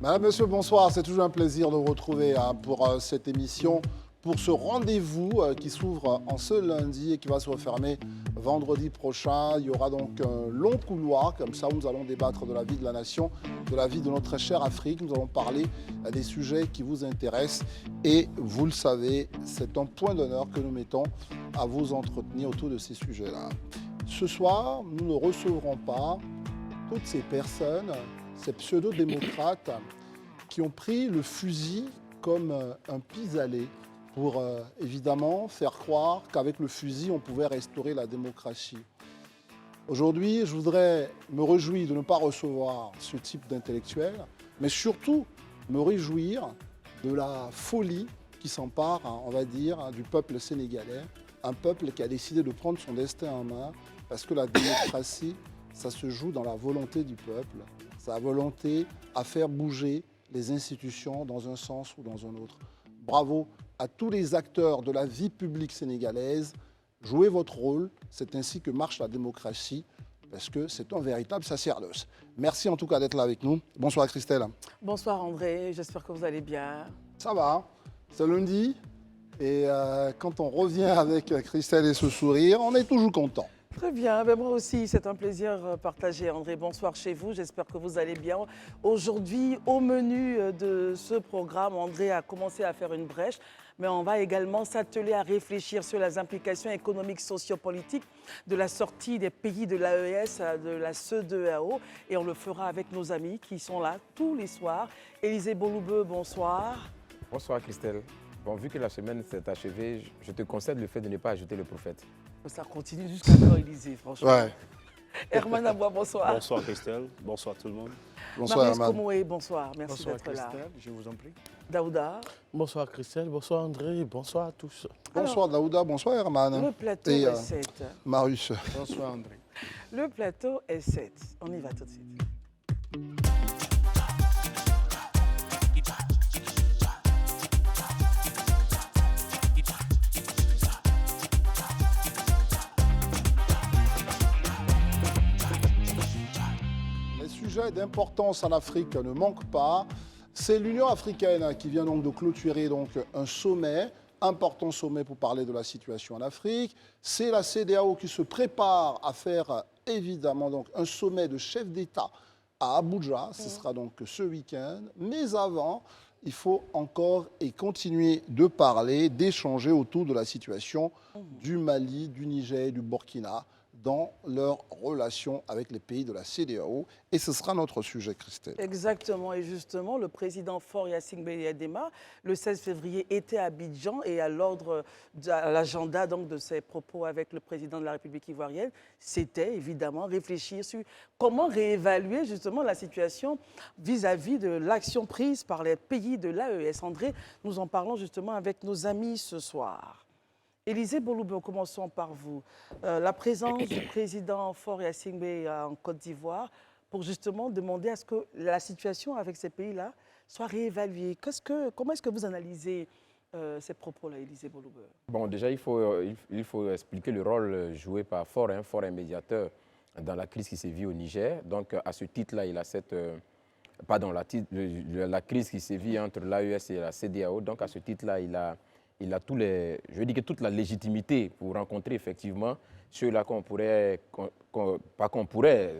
Madame, Monsieur, bonsoir. C'est toujours un plaisir de vous retrouver pour cette émission, pour ce rendez-vous qui s'ouvre en ce lundi et qui va se refermer vendredi prochain. Il y aura donc un long couloir, comme ça, où nous allons débattre de la vie de la nation, de la vie de notre chère Afrique. Nous allons parler des sujets qui vous intéressent et vous le savez, c'est un point d'honneur que nous mettons à vous entretenir autour de ces sujets-là. Ce soir, nous ne recevrons pas toutes ces personnes, ces pseudo-démocrates qui ont pris le fusil comme un pis-aller pour évidemment faire croire qu'avec le fusil, on pouvait restaurer la démocratie. Aujourd'hui, je voudrais me réjouir de ne pas recevoir ce type d'intellectuels, mais surtout me réjouir de la folie qui s'empare, on va dire, du peuple sénégalais, un peuple qui a décidé de prendre son destin en main, parce que la démocratie, ça se joue dans la volonté du peuple, sa volonté à faire bouger les institutions dans un sens ou dans un autre. Bravo à tous les acteurs de la vie publique sénégalaise. Jouez votre rôle, c'est ainsi que marche la démocratie, parce que c'est un véritable sacerdoce. Merci en tout cas d'être là avec nous. Bonsoir Christelle. Bonsoir André, j'espère que vous allez bien. Ça va, c'est lundi, et quand on revient avec Christelle et ce sourire, on est toujours content. Très bien, ben moi aussi, c'est un plaisir partagé. André, bonsoir chez vous, j'espère que vous allez bien. Aujourd'hui, au menu de ce programme, André a commencé à faire une brèche, mais on va également s'atteler à réfléchir sur les implications économiques, sociopolitiques de la sortie des pays de l'AES, de la CEDEAO, et on le fera avec nos amis qui sont là tous les soirs. Élisée Boloubeu, bonsoir. Bonsoir Christelle. Bon, vu que la semaine s'est achevée, je te concède le fait de ne pas ajouter le prophète. Ça continue jusqu'à quand, Élisée, franchement. Ouais. Herman Aboua, bonsoir. Bonsoir Christelle, bonsoir tout le monde. Bonsoir Marius Herman. Komoé, bonsoir. Merci Bonsoir d'être là. Christelle, je vous en prie. Daouda, Bonsoir Christelle, bonsoir André, bonsoir à tous. Bonsoir Daouda, bonsoir Herman. le plateau Et est 7. Marius. Bonsoir André. Le plateau est 7. On y va tout de suite. Les sujets d'importance en Afrique ne manquent pas. C'est l'Union africaine qui vient donc de clôturer donc un sommet, important sommet pour parler de la situation en Afrique. C'est la CEDEAO qui se prépare à faire évidemment donc un sommet de chefs d'État à Abuja. Ce sera donc ce week-end. Mais avant, il faut encore et continuer de parler, d'échanger autour de la situation du Mali, du Niger, du Burkina dans leurs relations avec les pays de la CEDEAO. Et ce sera notre sujet, Christelle. Exactement. Et justement, le président Faure Gnassingbé Eyadema, le 16 février, était à Abidjan et à l'ordre, à l'agenda donc de ses propos avec le président de la République ivoirienne, c'était évidemment réfléchir sur comment réévaluer justement la situation vis-à-vis de l'action prise par les pays de l'AES. André, nous en parlons justement avec nos amis ce soir. Élisée Boloubeu, commençons par vous. La présence du président Faure Gnassingbé en Côte d'Ivoire pour justement demander à ce que la situation avec ces pays-là soit réévaluée. Comment est-ce que vous analysez ces propos-là, Élisée Boloubeu? Bon, déjà, il faut expliquer le rôle joué par Faure. Faure est médiateur dans la crise qui s'est vue au Niger. Donc, à ce titre-là, il a la crise qui s'est vue entre l'AES et la CEDEAO. Donc, à ce titre-là, il a toute la légitimité pour rencontrer effectivement ceux-là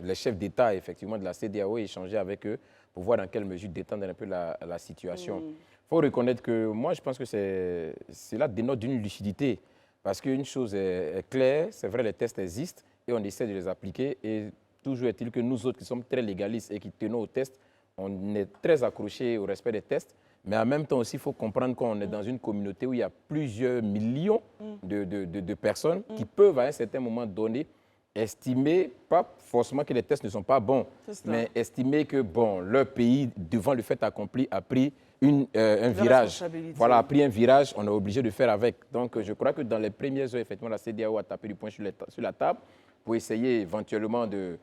les chefs d'État effectivement de la CEDEAO et échanger avec eux pour voir dans quelle mesure détendre un peu la situation. Il faut reconnaître que moi je pense que cela dénote d'une lucidité parce qu'une chose est claire, c'est vrai, les tests existent et on essaie de les appliquer et toujours est-il que nous autres qui sommes très légalistes et qui tenons aux tests, on est très accrochés au respect des tests. Mais en même temps aussi, il faut comprendre qu'on est dans une communauté où il y a plusieurs millions de personnes qui peuvent à un certain moment donné estimer, pas forcément que les tests ne sont pas bons, mais estimer que leur pays, devant le fait accompli, a pris un virage. Voilà, a pris un virage, on est obligé de faire avec. Donc je crois que dans les premières heures, effectivement, la CEDEAO a tapé du poing sur la table pour essayer éventuellement de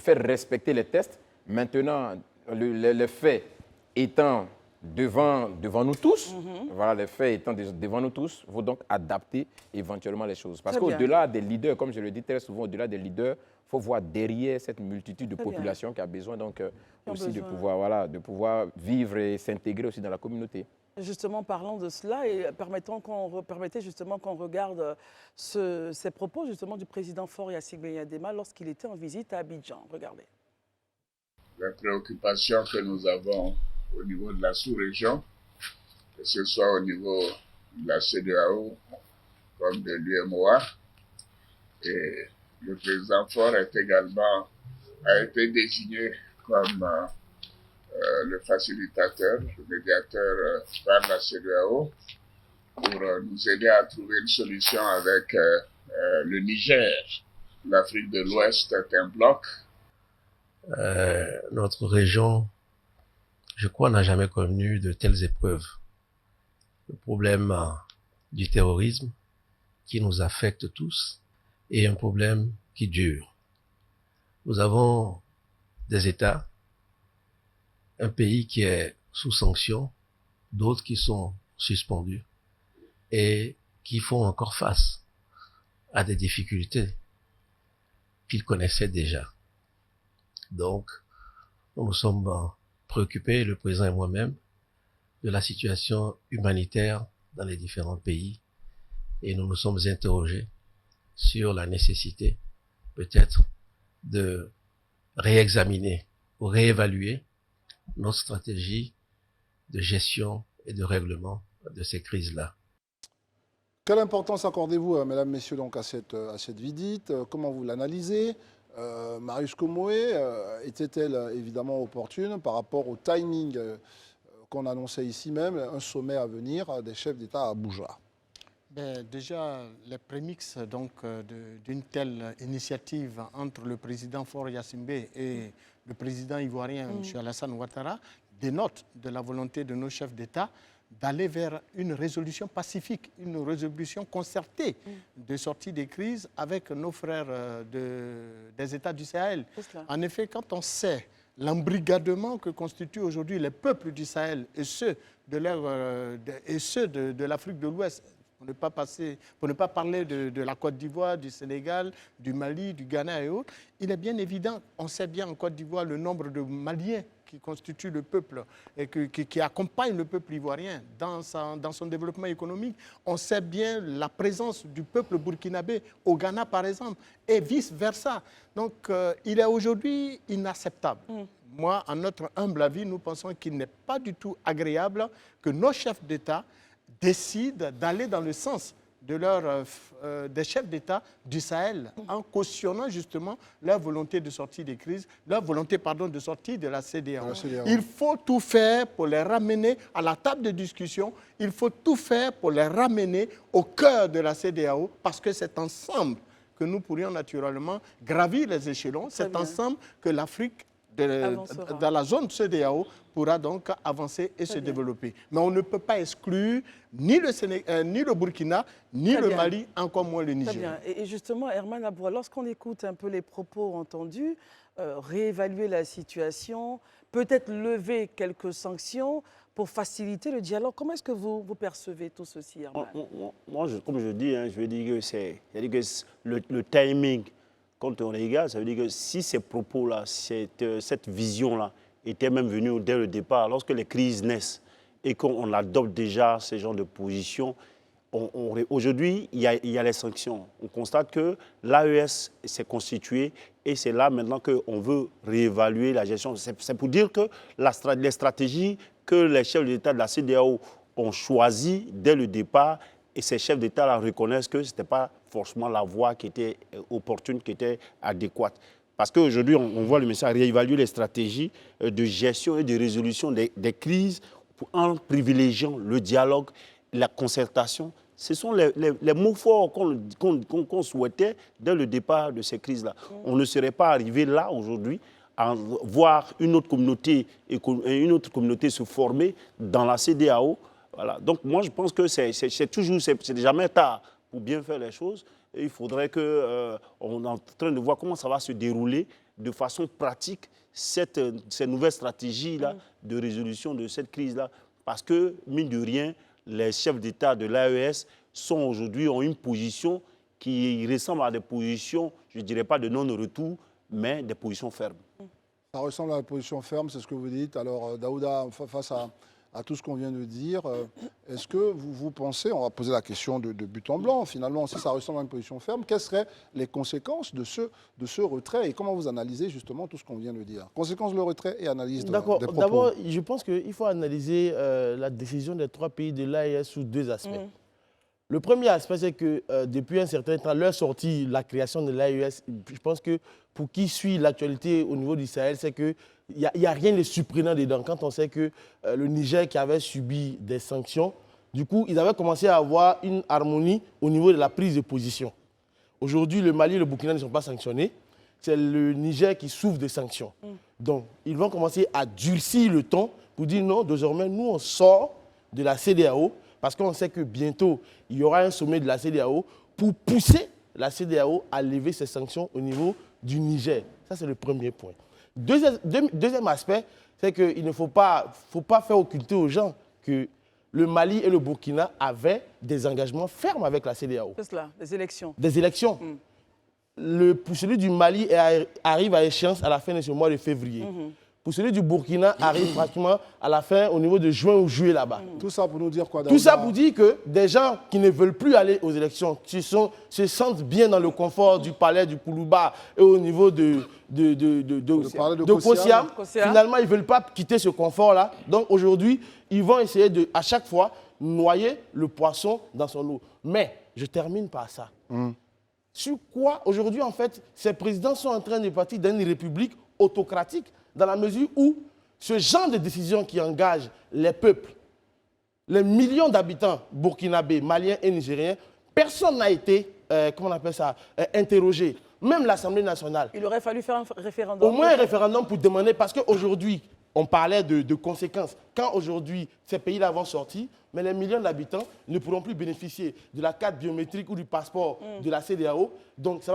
faire respecter les tests. Maintenant, le fait étant devant nous tous. Voilà, les faits étant devant nous tous, il faut donc adapter éventuellement les choses. Parce Très bien. qu'au-delà des leaders, comme je le dis très souvent, au-delà des leaders, il faut voir derrière cette multitude de Très bien. populations qui a besoin donc aussi de besoin. pouvoir vivre et s'intégrer aussi dans la communauté. Justement, parlons de cela et permettez justement qu'on regarde ces propos justement du président Faure Yassine Beyadema lorsqu'il était en visite à Abidjan. Regardez. Les préoccupations que nous avons au niveau de la sous-région, que ce soit au niveau de la CEDEAO comme de l'UMOA. Et le président Faure a été désigné comme le facilitateur, le médiateur par la CEDEAO pour nous aider à trouver une solution avec le Niger. L'Afrique de l'Ouest est un bloc. Notre région, je crois, n'a jamais connu de telles épreuves. Le problème du terrorisme qui nous affecte tous est un problème qui dure. Nous avons des États, un pays qui est sous sanction, d'autres qui sont suspendus et qui font encore face à des difficultés qu'ils connaissaient déjà. Donc, nous sommes préoccupés, le président et moi-même, de la situation humanitaire dans les différents pays et nous nous sommes interrogés sur la nécessité peut-être de réexaminer ou réévaluer notre stratégie de gestion et de règlement de ces crises-là. Quelle importance accordez-vous, mesdames, messieurs, donc, à cette visite? Comment vous l'analysez? Marius Komoé était-elle évidemment opportune par rapport au timing qu'on annonçait ici même, un sommet à venir des chefs d'État à Abuja? Déjà, les prémices d'une telle initiative entre le président Faure Yassine et le président ivoirien, M. Alassane Ouattara, dénotent de la volonté de nos chefs d'État d'aller vers une résolution pacifique, une résolution concertée de sortie des crises avec nos frères des États du Sahel. En effet, quand on sait l'embrigadement que constituent aujourd'hui les peuples du Sahel et ceux de l'Afrique de l'Ouest, pour ne pas parler de la Côte d'Ivoire, du Sénégal, du Mali, du Ghana et autres, il est bien évident, on sait bien en Côte d'Ivoire le nombre de Maliens qui constituent le peuple et qui accompagnent le peuple ivoirien dans son développement économique. On sait bien la présence du peuple burkinabé au Ghana, par exemple, et vice-versa. Donc, il est aujourd'hui inacceptable. Moi, en notre humble avis, nous pensons qu'il n'est pas du tout agréable que nos chefs d'État décident d'aller dans le sens des chefs d'État du Sahel en cautionnant justement leur volonté de sortie des crises, leur volonté de sortie de la CEDEAO. Il faut tout faire pour les ramener à la table de discussion, il faut tout faire pour les ramener au cœur de la CEDEAO parce que c'est ensemble que nous pourrions naturellement gravir les échelons, c'est ensemble que l'Afrique dans la zone CEDEAO pourra donc avancer et se développer. Mais on ne peut pas exclure ni le Burkina, ni le Mali, encore moins le Niger. Très bien. Et justement, Herman Aboua, lorsqu'on écoute un peu les propos entendus, réévaluer la situation, peut-être lever quelques sanctions pour faciliter le dialogue, comment est-ce que vous percevez tout ceci, Herman? Moi, comme je dis, je veux dire que le timing, quand on regarde, ça veut dire que si ces propos-là, cette vision-là était même venue dès le départ, lorsque les crises naissent et qu'on adopte déjà ce genre de position, aujourd'hui, il y a les sanctions. On constate que l'AES s'est constitué et c'est là maintenant qu'on veut réévaluer la gestion. C'est pour dire que les stratégies que les chefs d'État de la CEDEAO ont choisies dès le départ, et ces chefs d'État reconnaissent que ce n'était pas forcément la voie qui était opportune, qui était adéquate. Parce qu'aujourd'hui, on voit le message réévaluer les stratégies de gestion et de résolution des crises en privilégiant le dialogue, la concertation. Ce sont les mots forts qu'on souhaitait dès le départ de ces crises-là. On ne serait pas arrivé là aujourd'hui à voir une autre communauté se former dans la CEDEAO. Voilà. Donc moi je pense que c'est jamais tard pour bien faire les choses. Et il faudrait on est en train de voir comment ça va se dérouler de façon pratique ces nouvelles stratégies-là de résolution de cette crise-là parce que, mine de rien, les chefs d'État de l'AES ont une position qui ressemble à des positions, je ne dirais pas de non-retour, mais des positions fermes. Ça ressemble à la position ferme, c'est ce que vous dites. Alors, Daouda, face à tout ce qu'on vient de dire, est-ce que vous pensez, on va poser la question de but en blanc, finalement, si ça ressemble à une position ferme, quelles seraient les conséquences de ce retrait et comment vous analysez justement tout ce qu'on vient de dire? Conséquences de le retrait et analyse des D'accord. propos. D'abord, je pense qu'il faut analyser la décision des 3 pays de l'AES sous 2 aspects. Le premier aspect, c'est que depuis un certain temps, leur sortie, la création de l'AES, je pense que pour qui suit l'actualité au niveau du Sahel, c'est qu'il n'y a rien de surprenant dedans. Quand on sait que le Niger qui avait subi des sanctions, du coup, ils avaient commencé à avoir une harmonie au niveau de la prise de position. Aujourd'hui, le Mali et le Burkina ne sont pas sanctionnés. C'est le Niger qui souffre des sanctions. Donc, ils vont commencer à durcir le ton pour dire non, désormais, nous, on sort de la CEDEAO parce qu'on sait que bientôt, il y aura un sommet de la CEDEAO pour pousser la CEDEAO à lever ses sanctions au niveau du Niger. Ça, c'est le premier point. Deuxième aspect, c'est qu'il ne faut pas faire occulter aux gens que le Mali et le Burkina avaient des engagements fermes avec la CEDEAO. C'est cela, des élections. Des élections. Pour celui du Mali arrive à échéance à la fin de ce mois de février. Pour celui du Burkina arrive pratiquement à la fin au niveau de juin ou juillet là-bas. Tout ça pour nous dire quoi, Tout ça pour dire que des gens qui ne veulent plus aller aux élections, qui se sentent bien dans le confort du palais du Koulouba et au niveau de Kosiam, finalement, ils ne veulent pas quitter ce confort-là. Donc aujourd'hui, ils vont essayer de, à chaque fois, noyer le poisson dans son eau. Mais je termine par ça. Sur quoi, aujourd'hui, en fait, ces présidents sont en train de partir d'une république autocratique dans la mesure où ce genre de décision qui engage les peuples, les millions d'habitants burkinabés, maliens et nigériens, personne n'a été, interrogé. Même l'Assemblée nationale. Il aurait fallu faire un référendum. Au moins un référendum pour demander, parce qu'aujourd'hui, on parlait de conséquences. Quand aujourd'hui, ces pays-là vont sortir, mais les millions d'habitants ne pourront plus bénéficier de la carte biométrique ou du passeport de la CEDEAO. Donc, ça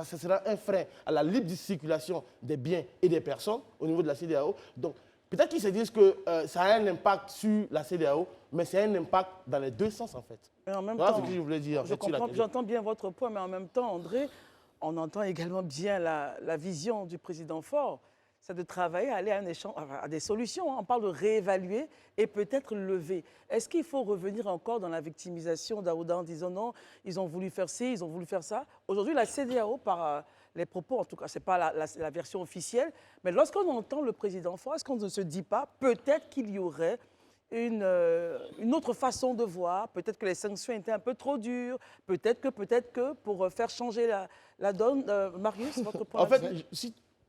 sera un frein à la libre circulation des biens et des personnes au niveau de la CEDEAO. Donc, peut-être qu'ils se disent que ça a un impact sur la CEDEAO, mais c'est un impact dans les deux sens, en fait. Mais en même voilà temps, ce que je voulais dire. J'entends bien votre point, mais en même temps, André, on entend également bien la vision du président Faure. C'est de travailler, aller à des solutions. On parle de réévaluer et peut-être lever. Est-ce qu'il faut revenir encore dans la victimisation d'Aouda en disant non, ils ont voulu faire ci, ils ont voulu faire ça? Aujourd'hui, la CEDEAO, par les propos, en tout cas, ce n'est pas la version officielle, mais lorsqu'on entend le président Faure, est-ce qu'on ne se dit pas peut-être qu'il y aurait une autre façon de voir, peut-être que les sanctions étaient un peu trop dures, peut-être que pour faire changer la donne, Marius, votre point en fait,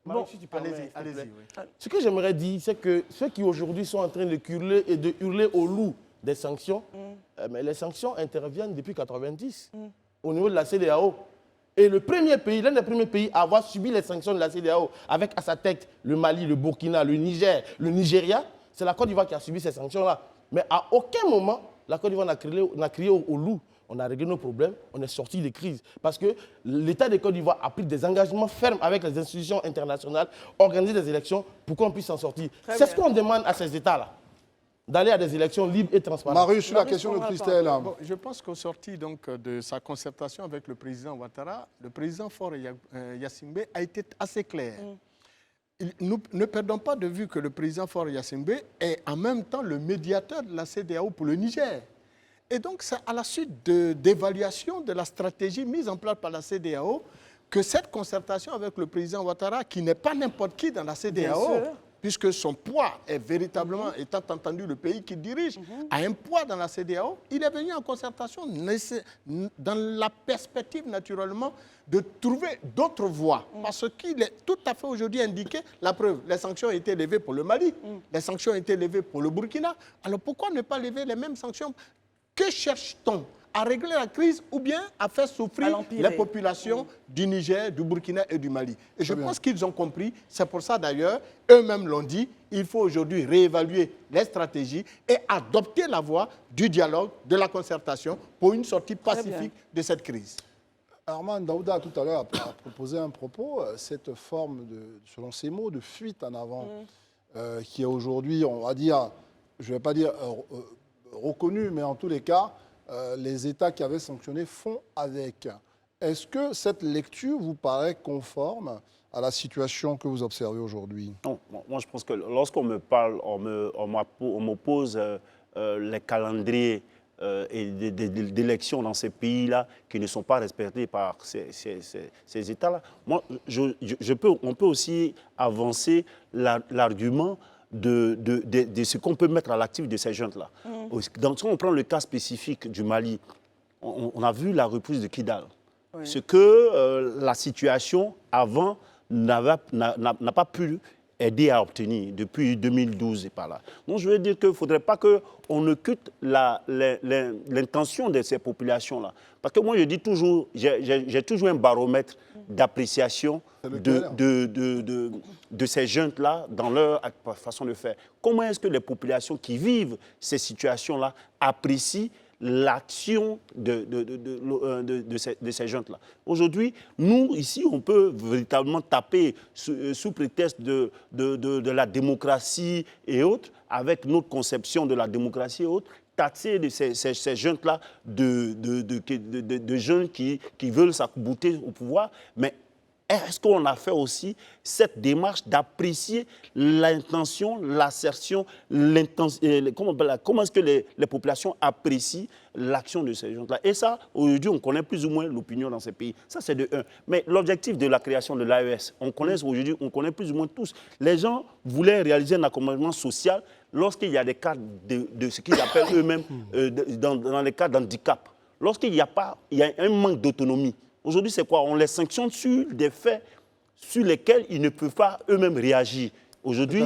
Bon, si tu permets, allez-y. Oui. Ce que j'aimerais dire, c'est que ceux qui aujourd'hui sont en train de hurler et de hurler au loup des sanctions, mais les sanctions interviennent depuis 1990 au niveau de la CEDEAO. Et l'un des premiers pays à avoir subi les sanctions de la CEDEAO, avec à sa tête le Mali, le Burkina, le Niger, le Nigeria, c'est la Côte d'Ivoire qui a subi ces sanctions-là. Mais à aucun moment, la Côte d'Ivoire n'a crié au loup. On a réglé nos problèmes, on est sorti des crises. Parce que l'État de Côte d'Ivoire a pris des engagements fermes avec les institutions internationales, organisé des élections pour qu'on puisse s'en sortir. C'est ce qu'on demande à ces États-là, d'aller à des élections libres et transparentes. Marius, sur la question de Christelle. Bon, je pense qu'au sorti donc, de sa concertation avec le président Ouattara, le président Faure Yassimbe a été assez clair. Nous ne perdons pas de vue que le président Faure Yassimbe est en même temps le médiateur de la CEDEAO pour le Niger. Et donc, c'est à la suite d'évaluation de la stratégie mise en place par la CEDEAO que cette concertation avec le président Ouattara, qui n'est pas n'importe qui dans la CEDEAO, puisque son poids est véritablement, étant entendu le pays qu'il dirige, a un poids dans la CEDEAO, il est venu en concertation dans la perspective, naturellement, de trouver d'autres voies. Parce qu'il est tout à fait aujourd'hui indiqué, la preuve, les sanctions ont été levées pour le Mali, les sanctions ont été levées pour le Burkina. Alors pourquoi ne pas lever les mêmes sanctions? Que cherche-t-on? À régler la crise ou bien à faire souffrir les populations du Niger, du Burkina et du Mali? Et je pense qu'ils ont compris. C'est pour ça d'ailleurs, eux-mêmes l'ont dit, il faut aujourd'hui réévaluer les stratégies et adopter la voie du dialogue, de la concertation pour une sortie pacifique de cette crise. Arman Daouda, tout à l'heure, a proposé un propos, cette forme, selon ses mots, de fuite en avant, qui est aujourd'hui, on va dire, je ne vais pas dire reconnus, mais en tous les cas, les États qui avaient sanctionné font avec. Est-ce que cette lecture vous paraît conforme à la situation que vous observez aujourd'hui? Non, moi je pense que lorsqu'on me parle, on m'oppose les calendriers et d'élections dans ces pays-là qui ne sont pas respectés par ces États-là. Moi, on peut aussi avancer l'argument de ce qu'on peut mettre à l'actif de ces jeunes-là. Si on prend le cas spécifique du Mali, on a vu la reprise de Kidal. Oui. Ce que la situation avant n'a pas pu aider à obtenir depuis 2012 et par là. Donc je veux dire qu'il ne faudrait pas qu'on occulte l'intention de ces populations-là. Parce que moi je dis toujours, j'ai toujours un baromètre d'appréciation de ces jeunes-là dans leur façon de faire. Comment est-ce que les populations qui vivent ces situations-là apprécient l'action de ces jeunes-là. Aujourd'hui, nous, ici, on peut véritablement taper sous prétexte de la démocratie et autres, avec notre conception de la démocratie et autres, taxer de ces jeunes-là de jeunes qui veulent s'accouter au pouvoir, mais est-ce qu'on a fait aussi cette démarche d'apprécier l'intention, l'assertion, comment est-ce que les populations apprécient l'action de ces gens-là? Et ça, aujourd'hui, on connaît plus ou moins l'opinion dans ces pays. Ça, c'est de un. Mais l'objectif de la création de l'AES, on connaît plus ou moins tous. Les gens voulaient réaliser un accompagnement social lorsqu'il y a des cas de ce qu'ils appellent eux-mêmes dans les cas d'handicap. Lorsqu'il y a un manque d'autonomie. Aujourd'hui, c'est quoi? On les sanctionne sur des faits sur lesquels ils ne peuvent pas eux-mêmes réagir. Aujourd'hui,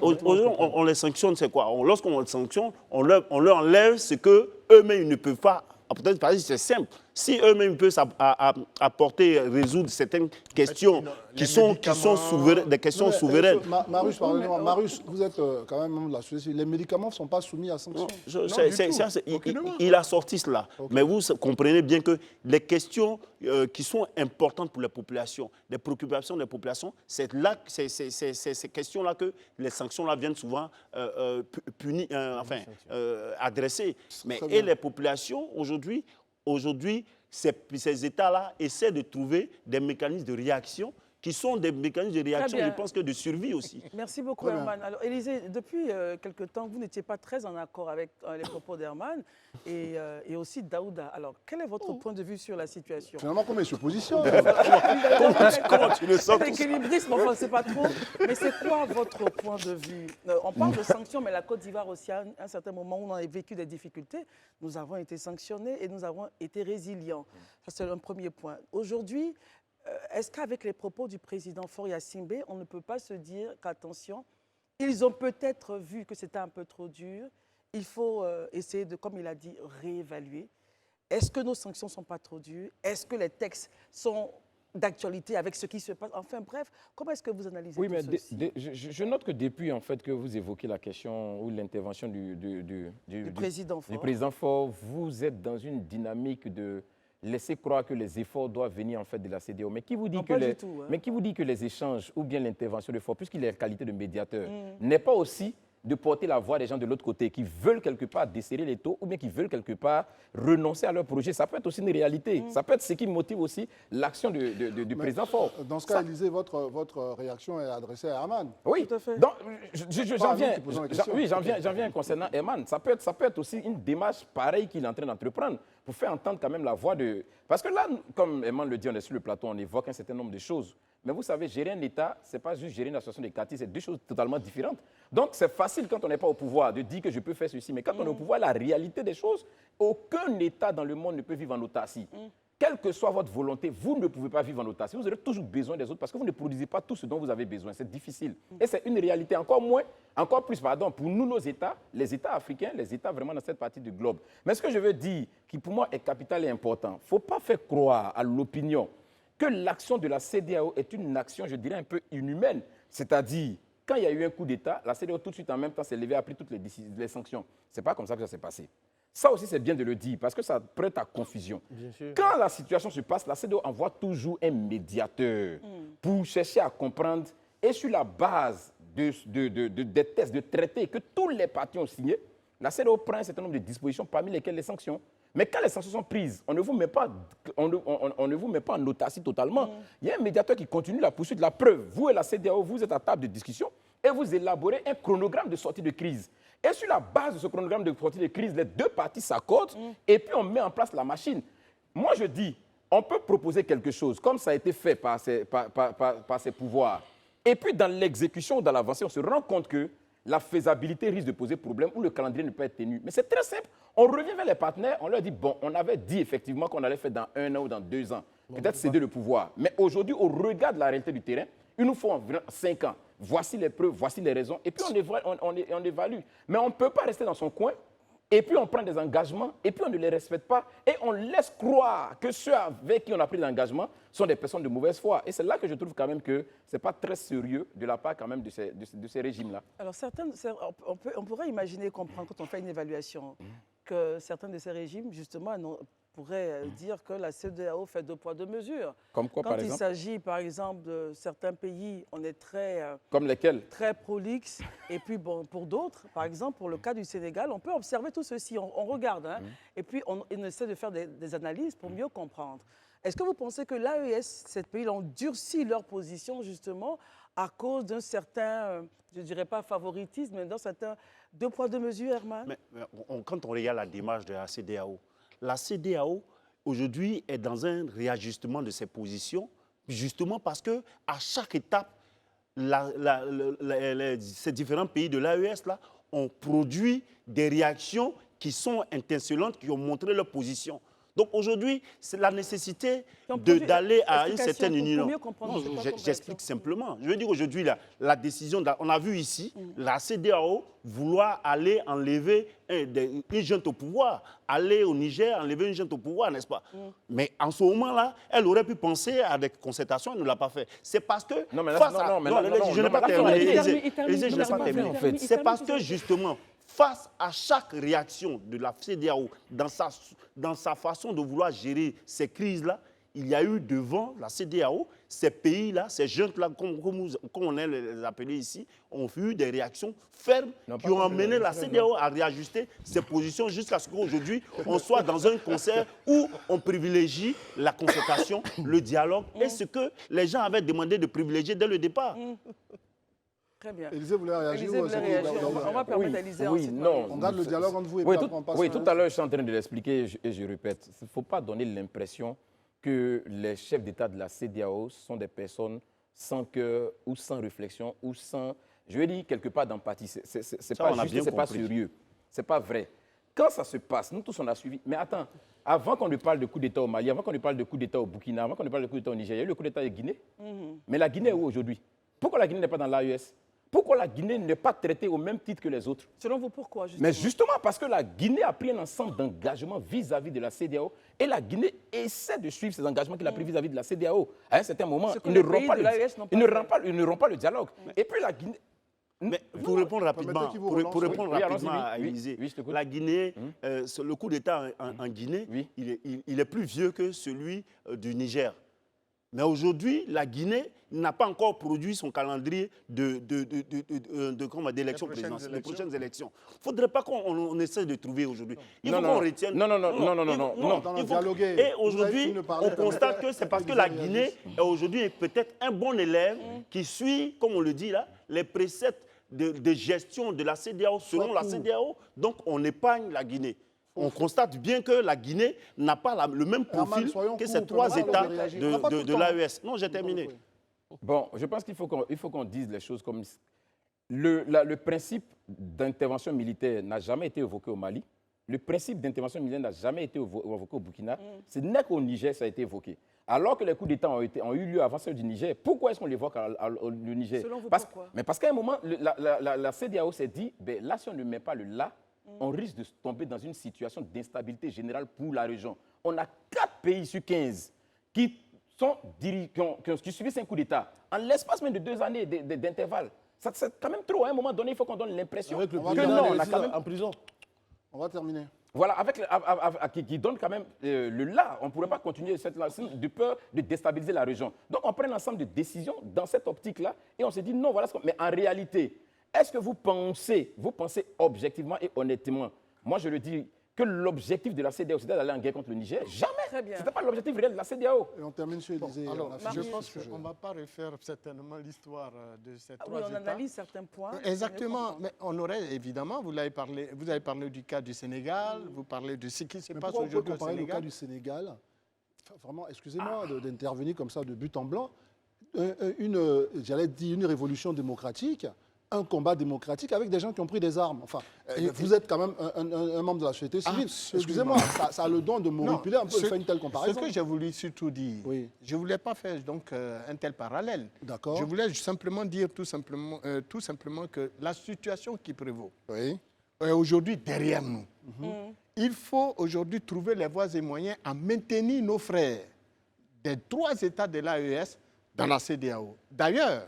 on les sanctionne, c'est quoi? Lorsqu'on les sanctionne, on leur enlève ce qu'eux-mêmes ils ne peuvent pas. Peut-être parce que c'est simple. Si eux-mêmes peuvent résoudre certaines questions qui sont souveraines, des questions souveraines. Marius, pardonnez-moi. Marius, vous êtes quand même membre de la société. Les médicaments ne sont pas soumis à sanction. Il a sorti cela. Okay. Mais vous comprenez bien que les questions qui sont importantes pour les populations, les préoccupations des populations, c'est ces questions-là que les sanctions-là viennent souvent adresser. Mais les populations, aujourd'hui, ces États-là essaient de trouver des mécanismes de réaction qui sont des mécanismes de réaction, je pense que de survie aussi. Merci beaucoup, Herman. Alors, Élisée, depuis quelque temps, vous n'étiez pas très en accord avec les propos d'Herman et aussi Daouda. Alors, quel est votre point de vue sur la situation? Finalement, comment il se positionne? Comment tu le sens? L'équilibrisme, enfin, c'est pas trop. Mais c'est quoi votre point de vue? On parle de sanctions, mais la Côte d'Ivoire aussi, à un certain moment où on a vécu des difficultés, nous avons été sanctionnés et nous avons été résilients. Ça, c'est un premier point. Aujourd'hui, est-ce qu'avec les propos du président Faure Gnassingbé, on ne peut pas se dire qu'attention, ils ont peut-être vu que c'était un peu trop dur, il faut essayer de, comme il a dit, réévaluer. Est-ce que nos sanctions ne sont pas trop dures? Est-ce que les textes sont d'actualité avec ce qui se passe? Enfin bref, comment est-ce que vous analysez tout ceci? Je note que depuis en fait, que vous évoquez la question ou l'intervention du président Faure, vous êtes dans une dynamique de laisser croire que les efforts doivent venir en fait de la CEDEAO. Mais qui vous dit, qui vous dit que les échanges ou bien l'intervention de Faure, puisqu'il est en qualité de médiateur, n'est pas aussi de porter la voix des gens de l'autre côté qui veulent quelque part desserrer les taux ou bien qui veulent quelque part renoncer à leur projet? Ça peut être aussi une réalité. Ça peut être ce qui motive aussi l'action du président Faure. Dans ce cas, Élisée, votre réaction est adressée à Herman. Oui, tout à fait. Donc, j'en viens concernant Herman. Ça peut être aussi une démarche pareille qu'il est en train d'entreprendre pour faire entendre quand même la voix de... Parce que là, comme Herman le dit, on est sur le plateau, on évoque un certain nombre de choses. Mais vous savez, gérer un État, ce n'est pas juste gérer une association de quartier, c'est deux choses totalement différentes. Donc, c'est facile quand on n'est pas au pouvoir de dire que je peux faire ceci. Mais quand on est au pouvoir, la réalité des choses, aucun État dans le monde ne peut vivre en autarcie. Quelle que soit votre volonté, vous ne pouvez pas vivre en autarcie. Vous aurez toujours besoin des autres parce que vous ne produisez pas tout ce dont vous avez besoin. C'est difficile. Et c'est une réalité encore plus, pour nous, nos États, les États africains, les États vraiment dans cette partie du globe. Mais ce que je veux dire, qui pour moi est capital et important, il ne faut pas faire croire à l'opinion que l'action de la CEDEAO est une action, je dirais, un peu inhumaine. C'est-à-dire, quand il y a eu un coup d'État, la CEDEAO tout de suite en même temps s'est levée, a pris toutes les sanctions. Ce n'est pas comme ça que ça s'est passé. Ça aussi, c'est bien de le dire, parce que ça prête à confusion. Quand la situation se passe, la CEDEAO envoie toujours un médiateur pour chercher à comprendre et sur la base des tests, de traités que tous les partis ont signés, la CEDEAO prend un certain nombre de dispositions, parmi lesquelles les sanctions. Mais quand les sanctions sont prises, on ne vous met pas, on ne vous met pas en autarcie totalement. Il y a un médiateur qui continue la poursuite de la preuve. Vous et la CEDEAO, vous êtes à table de discussion et vous élaborez un chronogramme de sortie de crise. Et sur la base de ce chronogramme de sortie de crise, les deux parties s'accordent et puis on met en place la machine. Moi, je dis, on peut proposer quelque chose, comme ça a été fait par ses pouvoirs. Et puis, dans l'exécution ou dans l'avancée, on se rend compte que la faisabilité risque de poser problème ou le calendrier ne peut être tenu. Mais c'est très simple. On revient vers les partenaires, on leur dit, bon, on avait dit effectivement qu'on allait faire dans 1 an ou dans 2 ans. Peut-être céder le pouvoir. Mais aujourd'hui, au regard de la réalité du terrain, il nous faut environ 5 ans. Voici les preuves, voici les raisons. Et puis, on évalue. Mais on ne peut pas rester dans son coin. Et puis, on prend des engagements. Et puis, on ne les respecte pas. Et on laisse croire que ceux avec qui on a pris l'engagement sont des personnes de mauvaise foi. Et c'est là que je trouve quand même que ce n'est pas très sérieux de la part quand même de ces régimes-là. Alors, on pourrait imaginer, comprendre, quand on fait une évaluation, que certains de ces régimes, justement, pourraient dire que la CEDEAO fait 2 poids 2 mesures. Comme quoi, par exemple? Quand il s'agit, par exemple, de certains pays, on est très... Comme lesquels? Très prolixe. Et puis, bon, pour d'autres, par exemple, pour le cas du Sénégal, on peut observer tout ceci. On regarde, hein, et puis on essaie de faire des analyses pour mieux comprendre. Est-ce que vous pensez que l'AES, ces pays-là, ont durci leur position, justement, à cause d'un certain, je ne dirais pas favoritisme, mais d'un certain 2 poids 2 mesures, Herman? Mais quand on regarde la démarche de la CEDEAO, aujourd'hui, est dans un réajustement de ses positions, justement parce qu'à chaque étape, ces différents pays de l'AES ont produit des réactions qui sont intentionantes, qui ont montré leur position. Donc aujourd'hui, c'est la nécessité d'aller à une certaine union. J'explique simplement. Je veux dire aujourd'hui, la décision, on a vu ici, la CEDEAO vouloir aller enlever une junte au pouvoir, aller au Niger, enlever une junte au pouvoir, n'est-ce pas? Mais en ce moment-là, elle aurait pu penser à des concertations, elle ne l'a pas fait. C'est parce que... Non, mais je n'ai pas terminé. C'est parce que justement, face à chaque réaction de la CEDEAO dans sa façon de vouloir gérer ces crises-là, il y a eu devant la CEDEAO, ces pays-là, ces jeunes-là, comme on aime les appeler ici, ont eu des réactions fermes qui ont amené la CEDEAO à réajuster ses positions jusqu'à ce qu'aujourd'hui, on soit dans un concert où on privilégie la concertation, le dialogue et ce que les gens avaient demandé de privilégier dès le départ. Très bien. Élisée voulait réagir. On va permettre à Élisée ensuite. Non. On garde le dialogue entre vous et oui, puis après on passe. Oui, tout à l'heure, je suis en train de l'expliquer et je répète. Il ne faut pas donner l'impression que les chefs d'État de la CEDEAO sont des personnes sans cœur ou sans réflexion ou sans, je vais dire, quelque part d'empathie. Ce n'est pas juste, ce n'est pas sérieux. Ce n'est pas vrai. Quand ça se passe, nous tous on a suivi. Mais attends, avant qu'on ne parle de coup d'État au Mali, avant qu'on ne parle de coup d'État au Burkina, avant qu'on ne parle de coup d'État au Niger, il y a eu le coup d'État de Guinée. Mais la Guinée est où aujourd'hui? Pourquoi la Guinée n'est pas dans l'AES? Pourquoi la Guinée n'est pas traitée au même titre que les autres? Selon vous, pourquoi justement? Mais justement parce que la Guinée a pris un ensemble d'engagements vis-à-vis de la CEDEAO et la Guinée essaie de suivre ces engagements qu'elle a pris vis-à-vis de la CEDEAO. À un certain moment, ils ne rompt pas le dialogue. Et puis la Guinée... Mais pour répondre rapidement, à Élisée, la Guinée, le coup d'État en Guinée, il est plus vieux que celui du Niger. Mais aujourd'hui, la Guinée n'a pas encore produit son calendrier d'élection présidentielle, les prochaines élections. Il ne faudrait pas qu'on essaie de trouver aujourd'hui. Il faut qu'on retienne... Non. Et aujourd'hui, on constate que c'est parce que la Guinée est aujourd'hui peut-être un bon élève qui suit, comme on le dit là, les préceptes de gestion de la CEDEAO selon la CEDEAO. Donc, on épargne la Guinée. On constate bien que la Guinée n'a pas le même profil que ces 3 États de l'AES. Non, j'ai terminé. Bon, je pense qu'il faut qu'on dise les choses comme... Le principe d'intervention militaire n'a jamais été évoqué au Mali. Le principe d'intervention militaire n'a jamais été évoqué au Burkina. Ce n'est qu'au Niger ça a été évoqué. Alors que les coups d'État ont eu lieu avant ceux du Niger, pourquoi est-ce qu'on l'évoque au Niger? Selon vous, pourquoi? Mais parce qu'à un moment, la CEDEAO s'est dit, là, si on ne met pas le là, on risque de tomber dans une situation d'instabilité générale pour la région. On a 4 pays sur 15 qui subissent un coup d'État en l'espace même de 2 années d'intervalle. C'est quand même trop. À un moment donné, il faut qu'on donne l'impression que non, on a quand même... En prison. On va terminer. Voilà, qui donne quand même le là. On ne pourrait pas continuer cette là de peur de déstabiliser la région. Donc on prend l'ensemble de décisions dans cette optique-là et on se dit non, voilà ce qu'on... Mais en réalité, est-ce que vous pensez objectivement et honnêtement, moi je le dis, que l'objectif de la CEDEAO, c'était d'aller en guerre contre le Niger? Jamais. Très bien. Ce n'était pas l'objectif réel de la CEDEAO. Et on termine sur Élysée. Alors, on a fini je pense ce sujet. qu'on ne va pas refaire certainement l'histoire de ces Ah trois oui, on États. analyse certains points. Exactement, mais on aurait évidemment, vous avez parlé du cas du Sénégal, vous parlez de ce qui se Mais passe pourquoi on peut aujourd'hui au comparer le cas Sénégal. du Sénégal? Enfin, vraiment, excusez-moi d'intervenir comme ça de but en blanc. J'allais dire une révolution démocratique, un combat démocratique avec des gens qui ont pris des armes. Enfin, vous êtes quand même un membre de la société civile. Absolument. Excusez-moi, ça a le don de manipuler un peu de faire une telle comparaison. Ce que j'ai voulu surtout dire, Oui. je ne voulais pas faire donc, un tel parallèle. D'accord. Je voulais simplement dire tout simplement que la situation qui prévaut Oui. est aujourd'hui derrière nous. Il faut aujourd'hui trouver les voies et moyens à maintenir nos frères des trois États de l'AES dans la CEDEAO. D'ailleurs,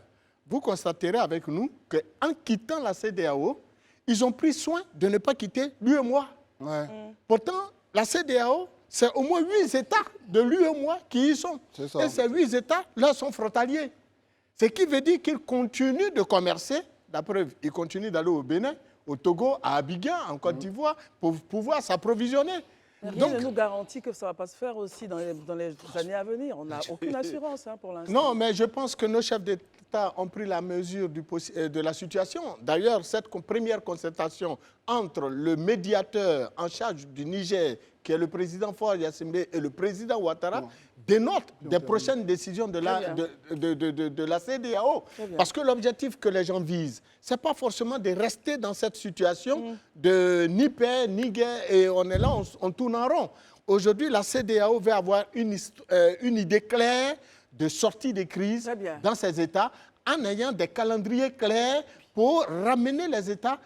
vous constaterez avec nous qu'en quittant la CEDEAO, ils ont pris soin de ne pas quitter l'UEMOA. Ouais. Pourtant, la CEDEAO, c'est au moins 8 États de l'UEMOA qui y sont. C'est ça. Et ces 8 États-là sont frontaliers. Ce qui veut dire qu'ils continuent de commercer. La preuve, ils continuent d'aller au Bénin, au Togo, à Abidjan, en Côte d'Ivoire, pour pouvoir s'approvisionner. Rien ne nous garantit que ça ne va pas se faire aussi dans les années à venir. On n'a aucune assurance pour l'instant. Non, mais je pense que nos chefs d'État ont pris la mesure de la situation. D'ailleurs, cette première concertation entre le médiateur en charge du Niger, qui est le président Faure Gnassingbé, et le président Ouattara, dénote des prochaines décisions de la CEDEAO. Parce que l'objectif que les gens visent, ce n'est pas forcément de rester dans cette situation de ni paix, ni guerre, et on est là, on tourne en rond. Aujourd'hui, la CEDEAO veut avoir une idée claire de sortie des crises dans ces États, en ayant des calendriers clairs pour ramener les États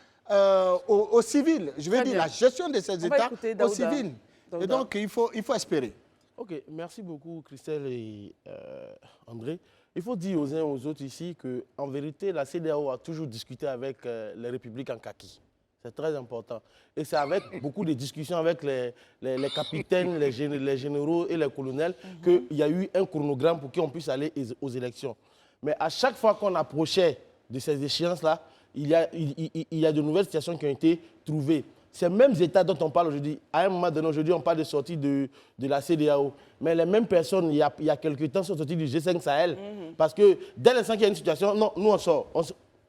aux civils. Je veux dire, la gestion de ces États aux civils. Et donc, il faut espérer. Ok, merci beaucoup Christelle et André. Il faut dire aux uns et aux autres ici qu'en vérité, la CEDEAO a toujours discuté avec les républiques en kaki. C'est très important. Et c'est avec beaucoup de discussions avec les capitaines, les généraux et les colonels qu'il y a eu un chronogramme pour qu'on puisse aller aux élections. Mais à chaque fois qu'on approchait de ces échéances-là, il y a de nouvelles situations qui ont été trouvées. Ces mêmes États dont on parle aujourd'hui, à un moment donné, aujourd'hui, on parle de sortie de la CEDEAO. Mais les mêmes personnes, il y a quelques temps, sont sorties du G5 Sahel. Parce que dès l'instant qu'il y a une situation, non, nous on sort.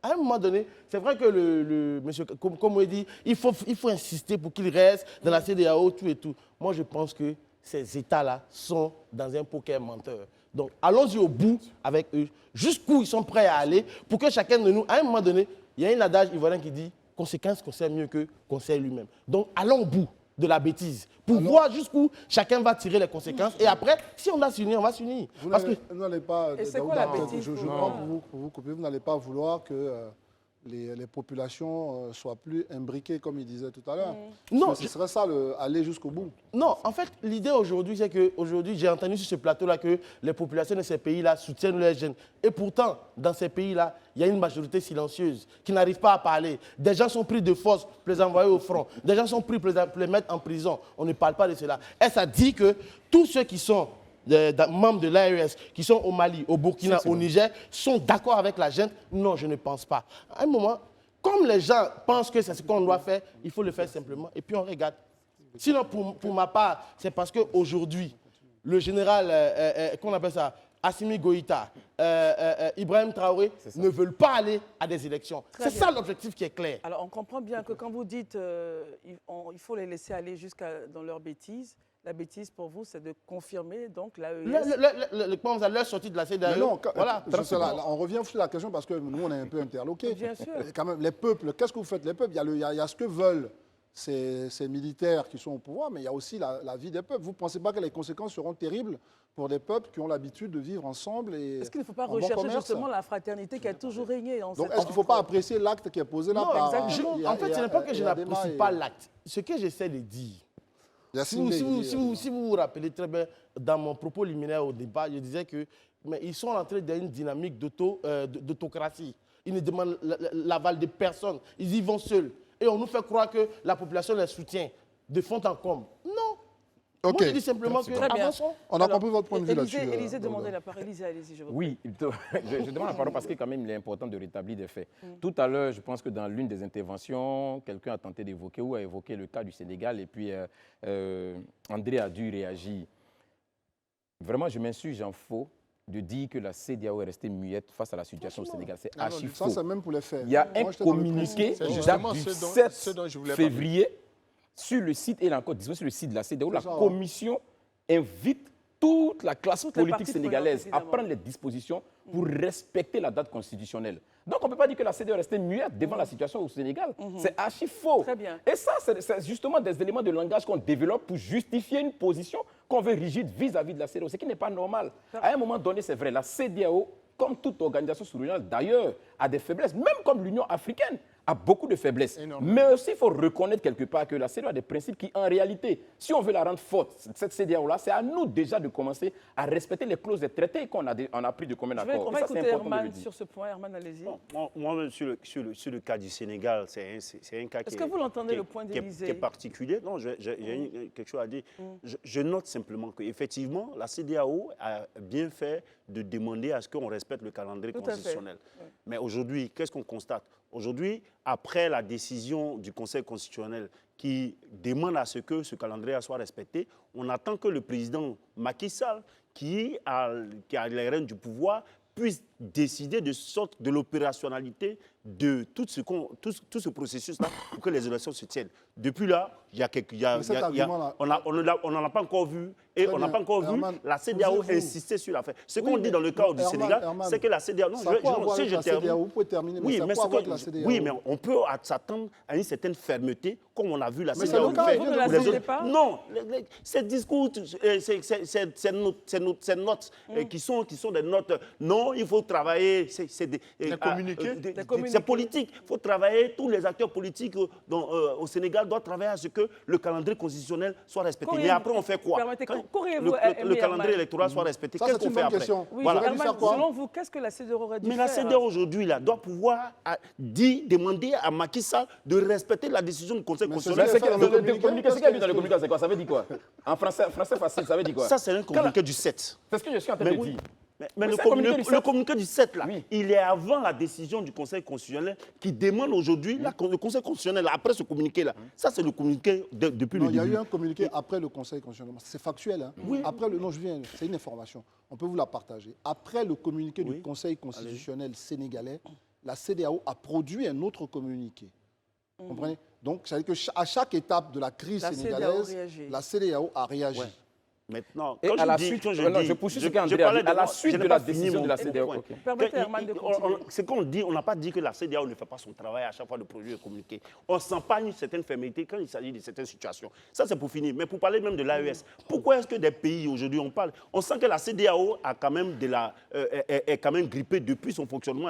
À un moment donné, c'est vrai que le monsieur, comme on dit, il faut insister pour qu'il reste dans la CEDEAO, tout et tout. Moi, je pense que ces États-là sont dans un poker menteur. Donc, allons-y au bout avec eux, jusqu'où ils sont prêts à aller, pour que chacun de nous, à un moment donné, il y a un adage ivoirien qui dit « conséquence conseille mieux que conseil lui-même ». Donc, allons au bout de la bêtise, pour voir jusqu'où chacun va tirer les conséquences. Et après, si on doit s'unir, on va s'unir. Vous n'allez pas, Et c'est quoi la bêtise je prends pour vous couper, vous n'allez pas vouloir que les populations soient plus imbriquées, comme il disait tout à l'heure. Non, ce serait ça, aller jusqu'au bout. Non, en fait, l'idée aujourd'hui, c'est qu'aujourd'hui, j'ai entendu sur ce plateau-là que les populations de ces pays-là soutiennent les jeunes. Et pourtant, dans ces pays-là, il y a une majorité silencieuse qui n'arrive pas à parler. Des gens sont pris de force pour les envoyer au front. Des gens sont pris pour les mettre en prison. On ne parle pas de cela. Et ça dit que tous ceux qui sont membres de l'AES, qui sont au Mali, au Burkina, au Niger, sont d'accord avec la junte? Non, je ne pense pas. À un moment, comme les gens pensent que c'est ce qu'on doit faire, il faut le faire simplement. Et puis on regarde. Sinon, pour ma part, c'est parce qu'aujourd'hui, le général, qu'on appelle ça, Assimi Goïta, Ibrahim Traoré ne veulent pas aller à des élections. C'est ça l'objectif qui est clair. Alors, on comprend bien que quand vous dites il faut les laisser aller jusqu'à dans leurs bêtises, la bêtise pour vous, c'est de confirmer donc l'AES. Leur sortie de la CEDEAO. Non, voilà, on revient sur la question parce que nous, on est un peu interloqués. Bien sûr. Quand même, les peuples, qu'est-ce que vous faites les peuples? Il y a ce que veulent ces militaires qui sont au pouvoir, mais il y a aussi la vie des peuples. Vous ne pensez pas que les conséquences seront terribles pour des peuples qui ont l'habitude de vivre ensemble? Est-ce qu'il ne faut pas rechercher justement la fraternité qui a toujours régné dans Donc, est-ce qu'il ne faut pas apprécier l'acte qui est posé là par... Exactement. En fait, ce n'est pas que je n'apprécie pas l'acte. Ce que j'essaie de dire, si vous vous rappelez très bien, dans mon propos liminaire au débat, je disais que mais ils sont entrés dans une dynamique d'autocratie. Ils ne demandent l'aval de personne. Ils y vont seuls. Et on nous fait croire que la population les soutient. de fond en comble. Non. Ok. Moi, je dis simplement que Très bien. avançons. On a Alors, compris votre point de vue là-dessus. Élisée Daouda. demandait la parole. Élisée, allez-y, je vous Oui, je demande la parole parce que quand même, il est important de rétablir des faits. Tout à l'heure, je pense que dans l'une des interventions, quelqu'un a tenté d'évoquer ou a évoqué le cas du Sénégal et puis André a dû réagir. Vraiment, je m'insurge en faux de dire que la CEDEAO est restée muette face à la situation au Sénégal. C'est Ah non, archi Ça, faux. c'est même pour les faits. Il y a un Moi, j'étais dans le communiqué principe. C'est qui justement date du ce 7 dont je voulais parler. février sur le site, et il est encore disponible sur le site de la CEDEAO. La C'est ça, ouais. commission invite toute la classe Toutes les politique parties sénégalaise prenantes, à évidemment. prendre les dispositions pour respecter la date constitutionnelle. Donc on ne peut pas dire que la CEDEAO est restée muette devant la situation au Sénégal. C'est archi faux. Très bien. Et ça, c'est justement des éléments de langage qu'on développe pour justifier une position qu'on veut rigide vis-à-vis de la CEDEAO, ce qui n'est pas normal. À un moment donné, c'est vrai, la CEDEAO, comme toute organisation sous-régionale d'ailleurs, a des faiblesses, même comme l'Union africaine a beaucoup de faiblesses. Énormément. Mais aussi, il faut reconnaître quelque part que la CEDEAO a des principes qui, en réalité, si on veut la rendre forte, cette CEDEAO-là, c'est à nous déjà de commencer à respecter les clauses des traités qu'on a pris de commun On accord. va Et ça, c'est écouter important de le Herman dire. sur ce point. Herman, allez-y. Moi, sur le cas du Sénégal, c'est un cas Est-ce que vous l'entendez, le point qui est d'Élysée? particulier. Non, j'ai quelque chose à dire. Je note simplement qu'effectivement, la CEDEAO a bien fait de demander à ce qu'on respecte le calendrier Tout à fait. constitutionnel. Mais aujourd'hui, qu'est-ce qu'on constate? Aujourd'hui, après la décision du Conseil constitutionnel qui demande à ce que ce calendrier soit respecté, on attend que le président Macky Sall, qui a les rênes du pouvoir, puisse décider de sorte de l'opérationnalité de tout ce processus-là pour que les élections se tiennent. Depuis là, on n'en a pas encore vu et Très on n'a bien. pas encore Herman, vu la CEDEAO posez-vous. insister sur l'affaire. Ce Oui, qu'on dit dans le cas du Herman, Sénégal, Herman, c'est que la CEDEAO... Non, Ça a quoi à voir avec la termine. CEDEAO? Vous pouvez terminer, mais Oui, ça a mais quoi à ce voir avec que- la CEDEAO? oui, mais on peut s'attendre à une certaine fermeté, comme on a vu la Mais CEDEAO c'est le cas, faire. vous ne la Les sentez autres- pas? Non, ces discours, ces notes qui sont des notes, non, il faut travailler, c'est communiqués. c'est politique, il faut travailler, tous les acteurs politiques au Sénégal doivent travailler à ce que le calendrier constitutionnel soit respecté. Mais après, on fait quoi? Permettez, Quand qu'auriez-vous le aimé, calendrier Herman? électoral soit respecté, Ça, qu'est-ce c'est qu'on une fait bonne après? question. Oui, Voilà. Vous auriez dû Herman, faire quoi? selon vous, qu'est-ce que la CEDEAO aurait dû Mais la faire? CEDEAO aujourd'hui là, doit pouvoir demander à Macky Sall de respecter la décision du Conseil Mais c'est constitutionnel. ce qu'elle a fait dans le communiqué. Ce qu'il y a dit dans le communiqué, c'est quoi? Ça veut dire quoi? En français facile, ça veut dire quoi? Ça, c'est un communiqué du 7. C'est ce que je suis en train Mais de oui. dire. Mais Oui, le c'est un communiqué du 7. communiqué du 7, là, Oui. il est avant la décision du Conseil constitutionnel qui demande aujourd'hui, le Conseil constitutionnel, après ce communiqué-là, ça c'est le communiqué depuis Non, le il y a début. eu un communiqué après le Conseil constitutionnel. C'est factuel. Hein. Après non, c'est une information. On peut vous la partager. Après le communiqué du Conseil constitutionnel sénégalais, la CEDEAO a produit un autre communiqué. Vous comprenez? Donc, ça veut dire qu'à chaque étape de la crise La CEDEAO sénégalaise, réagit. la CEDEAO a réagi. Ouais. Maintenant, Et quand à la je dis, suite, quand je non, dis, je poursuis ce je qu'André a parlais dit. À la moi, suite je de n'ai la pas fini décision mon de la point. CEDEAO. Ok. Permettez à Herman de continuer. Ce qu'on dit, on n'a pas dit que la CEDEAO ne fait pas son travail à chaque fois de produire un communiqué. On sent pas une certaine fermeté quand il s'agit de certaines situations. Ça, c'est pour finir. Mais pour parler même de l'AES, pourquoi est-ce que des pays, aujourd'hui, on sent que la CEDEAO a quand même est quand même grippée depuis son fonctionnement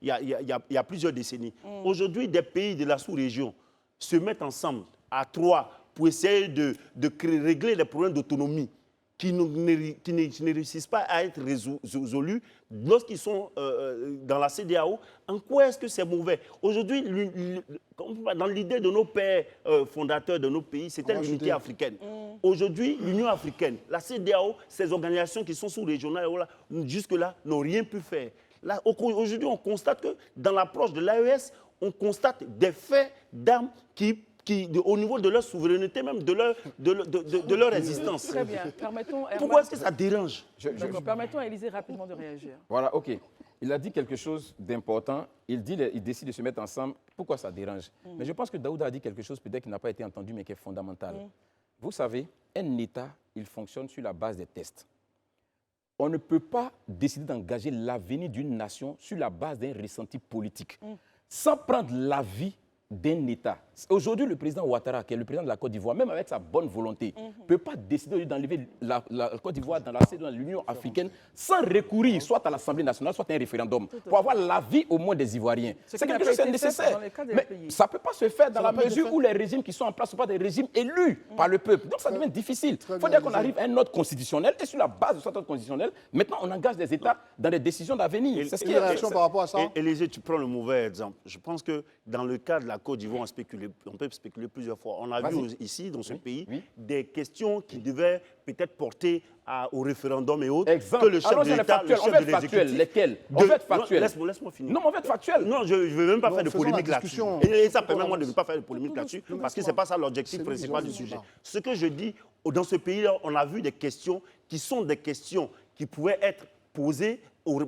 il y a plusieurs décennies. Aujourd'hui, des pays de la sous-région se mettent ensemble à 3 pour essayer de régler les problèmes d'autonomie qui ne réussissent pas à être résolus lorsqu'ils sont dans la CEDEAO. En quoi est-ce que c'est mauvais? Aujourd'hui, dans l'idée de nos pères fondateurs de nos pays, c'était l'unité africaine. Aujourd'hui, l'Union africaine, la CEDEAO, ces organisations qui sont sous-régionales, jusque-là, n'ont rien pu faire. Aujourd'hui, on constate que dans l'approche de l'AES, on constate des faits d'armes au niveau de leur souveraineté, même de leur existence. Très bien. Permettons, Herman, Pourquoi est-ce que ça dérange? D'accord. Permettons à Élysée rapidement de réagir. Voilà, ok. Il a dit quelque chose d'important. Il décide de se mettre ensemble. Pourquoi ça dérange? Mais je pense que Daouda a dit quelque chose peut-être qui n'a pas été entendu, mais qui est fondamental. Vous savez, un État, il fonctionne sur la base des tests. On ne peut pas décider d'engager l'avenir d'une nation sur la base d'un ressenti politique, sans prendre l'avis d'un État. Aujourd'hui, le président Ouattara, qui est le président de la Côte d'Ivoire, même avec sa bonne volonté, ne peut pas décider d'enlever la Côte d'Ivoire dans l'Union africaine sans recourir soit à l'Assemblée nationale, soit à un référendum, pour avoir l'avis au moins des Ivoiriens. C'est quelque chose de nécessaire. Mais ça ne peut pas se faire dans la mesure où les régimes qui sont en place ne sont pas des régimes élus par le peuple. Donc ça devient difficile. Il faut dire qu'on arrive à un ordre constitutionnel et sur la base de cet ordre constitutionnel, maintenant on engage des États dans des décisions d'avenir. C'est ce qui est réaction par rapport à ça? Élysée, tu prends le mauvais exemple. Je pense que dans le cas de la Côte d'Ivoire, on peut spéculer plusieurs fois. On a Vas-y. vu ici, dans ce pays, oui. des questions qui devaient peut-être porter au référendum et autres. Exemple. Que le chef Allons de sur les l'État, le factuels. On chef va de être factuel. l'exécutif... Lesquels? On va être factuel. Laisse-moi finir. Non, mais on va être factuel. Non, je ne veux même pas faire de faisons polémique la là-dessus. discussion. Et ça permet-moi de ne pas faire de polémique là-dessus, Non, parce que ce laisse-moi. n'est pas ça l'objectif C'est lui, principal ils du ont sujet. dit ça. Ce que je dis, dans ce pays-là, on a vu des questions qui sont des questions qui pouvaient être posées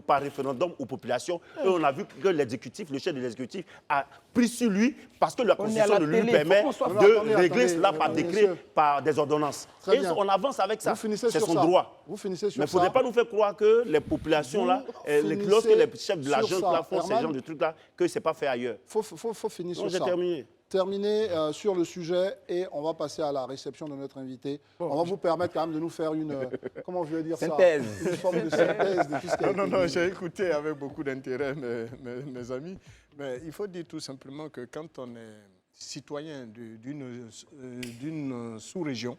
par référendum aux populations. Et on a vu que l'exécutif, le chef de l'exécutif, a pris sur lui parce que la On est à Constitution la ne lui télé, permet faut qu'on soit- de Attendez, régler cela par attendez, décret, messieurs. par des ordonnances. Très Et bien. on avance avec ça. Vous finissez C'est sur son ça. droit. Vous finissez sur Mais il ne ça. faudrait pas nous faire croire que les populations, là, finissez lorsque les chefs de la sur junte ça. là, font ces Herman. genres de trucs-là, que ce n'est pas fait ailleurs. Faut finir Non, sur j'ai ça. terminé. Terminé sur le sujet et on va passer à la réception de notre invité. On va vous permettre quand même de nous faire une, comment je vais dire Synthèse. ça, une forme de synthèse de tout ce qui a été Non, dit. j'ai écouté avec beaucoup d'intérêt mes amis. Mais il faut dire tout simplement que quand on est citoyen d'une sous-région,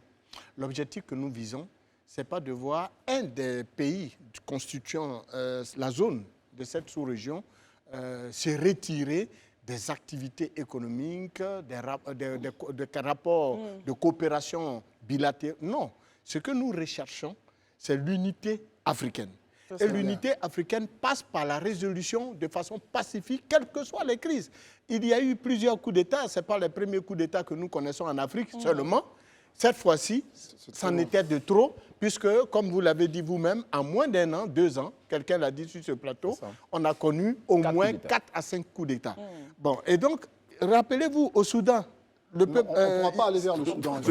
l'objectif que nous visons, ce n'est pas de voir un des pays constituant la zone de cette sous-région se retirer des activités économiques, des rapports de coopération bilatéraux. Non, ce que nous recherchons, c'est l'unité africaine. Et l'unité africaine passe par la résolution de façon pacifique, quelles que soient les crises. Il y a eu plusieurs coups d'État, ce n'est pas les premiers coups d'État que nous connaissons en Afrique seulement. Cette fois-ci, c'en était de trop, puisque, comme vous l'avez dit vous-même, en moins d'1 an, 2 ans, quelqu'un l'a dit sur ce plateau, on a connu au Quatre moins coups d'État. 4 à 5 coups d'État. Bon, et donc, rappelez-vous, au Soudan, le Non, peuple... on ne pourra pas aller vers le Soudan. Non,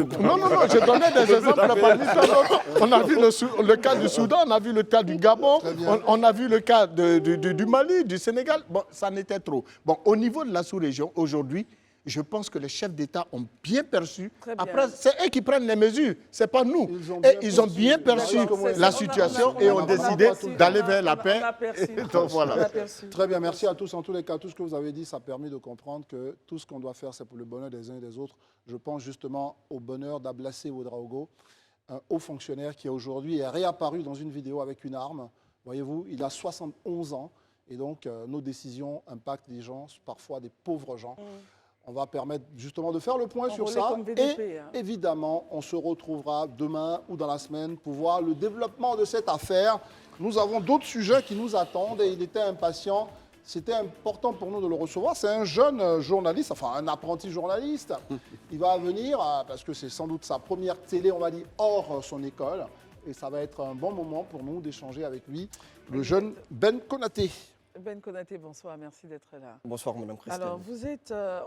je donnais des exemples parmi tant d'autres. On a vu le cas du Soudan, on a vu le cas du Gabon, on a vu le cas du Mali, du Sénégal. Bon, ça n'était trop. Bon, au niveau de la sous-région, aujourd'hui, je pense que les chefs d'État ont bien perçu. Très bien. Après, c'est eux qui prennent les mesures, ce n'est pas nous. Ils ont bien perçu D'accord, c'est la ça. situation On a- et on ont a- décidé on a- d'aller vers la on a- paix. on a perçu. Donc voilà. On a perçu. Très bien, merci à tous. En tous les cas, tout ce que vous avez dit, ça a permis de comprendre que tout ce qu'on doit faire, c'est pour le bonheur des uns et des autres. Je pense justement au bonheur d'Ablassé Ouedraogo, un haut fonctionnaire qui aujourd'hui est réapparu dans une vidéo avec une arme. Voyez-vous, il a 71 ans et donc nos décisions impactent des gens, parfois des pauvres gens. On va permettre justement de faire le point sur Enrôlé ça. comme VDP, Et hein. évidemment, on se retrouvera demain ou dans la semaine pour voir le développement de cette affaire. Nous avons d'autres sujets qui nous attendent et il était impatient. C'était important pour nous de le recevoir. C'est un jeune journaliste, enfin un apprenti journaliste. Il va venir parce que c'est sans doute sa première télé, on va dire, hors son école. Et ça va être un bon moment pour nous d'échanger avec lui, le jeune Ben Konaté. Ben Konaté, bonsoir, merci d'être là. Bonsoir, Madame Christine. Alors,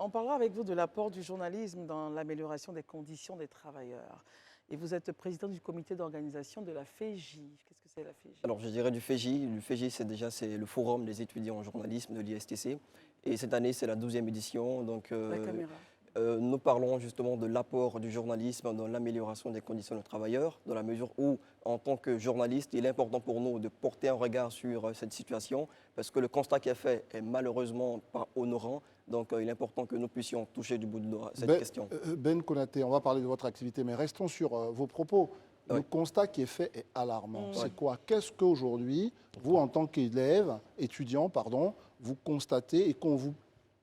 on parlera avec vous de l'apport du journalisme dans l'amélioration des conditions des travailleurs. Et vous êtes président du comité d'organisation de la FEJ. Qu'est-ce que c'est la FEJ? Alors, je dirais du FEJ. Le FEJ, c'est le forum des étudiants en journalisme de l'ISTC. Et cette année, c'est la 12e édition. Donc, La caméra. nous parlons justement de l'apport du journalisme dans l'amélioration des conditions des travailleurs, dans la mesure où, en tant que journaliste, il est important pour nous de porter un regard sur cette situation, parce que le constat qui est fait est malheureusement pas honorant. Donc, il est important que nous puissions toucher du bout de doigt cette question. Ben Konaté, on va parler de votre activité, mais restons sur vos propos. Le Oui. constat qui est fait est alarmant. C'est quoi? Qu'est-ce qu'aujourd'hui, vous, en tant qu'élève, étudiant, pardon, vous constatez et qu'on vous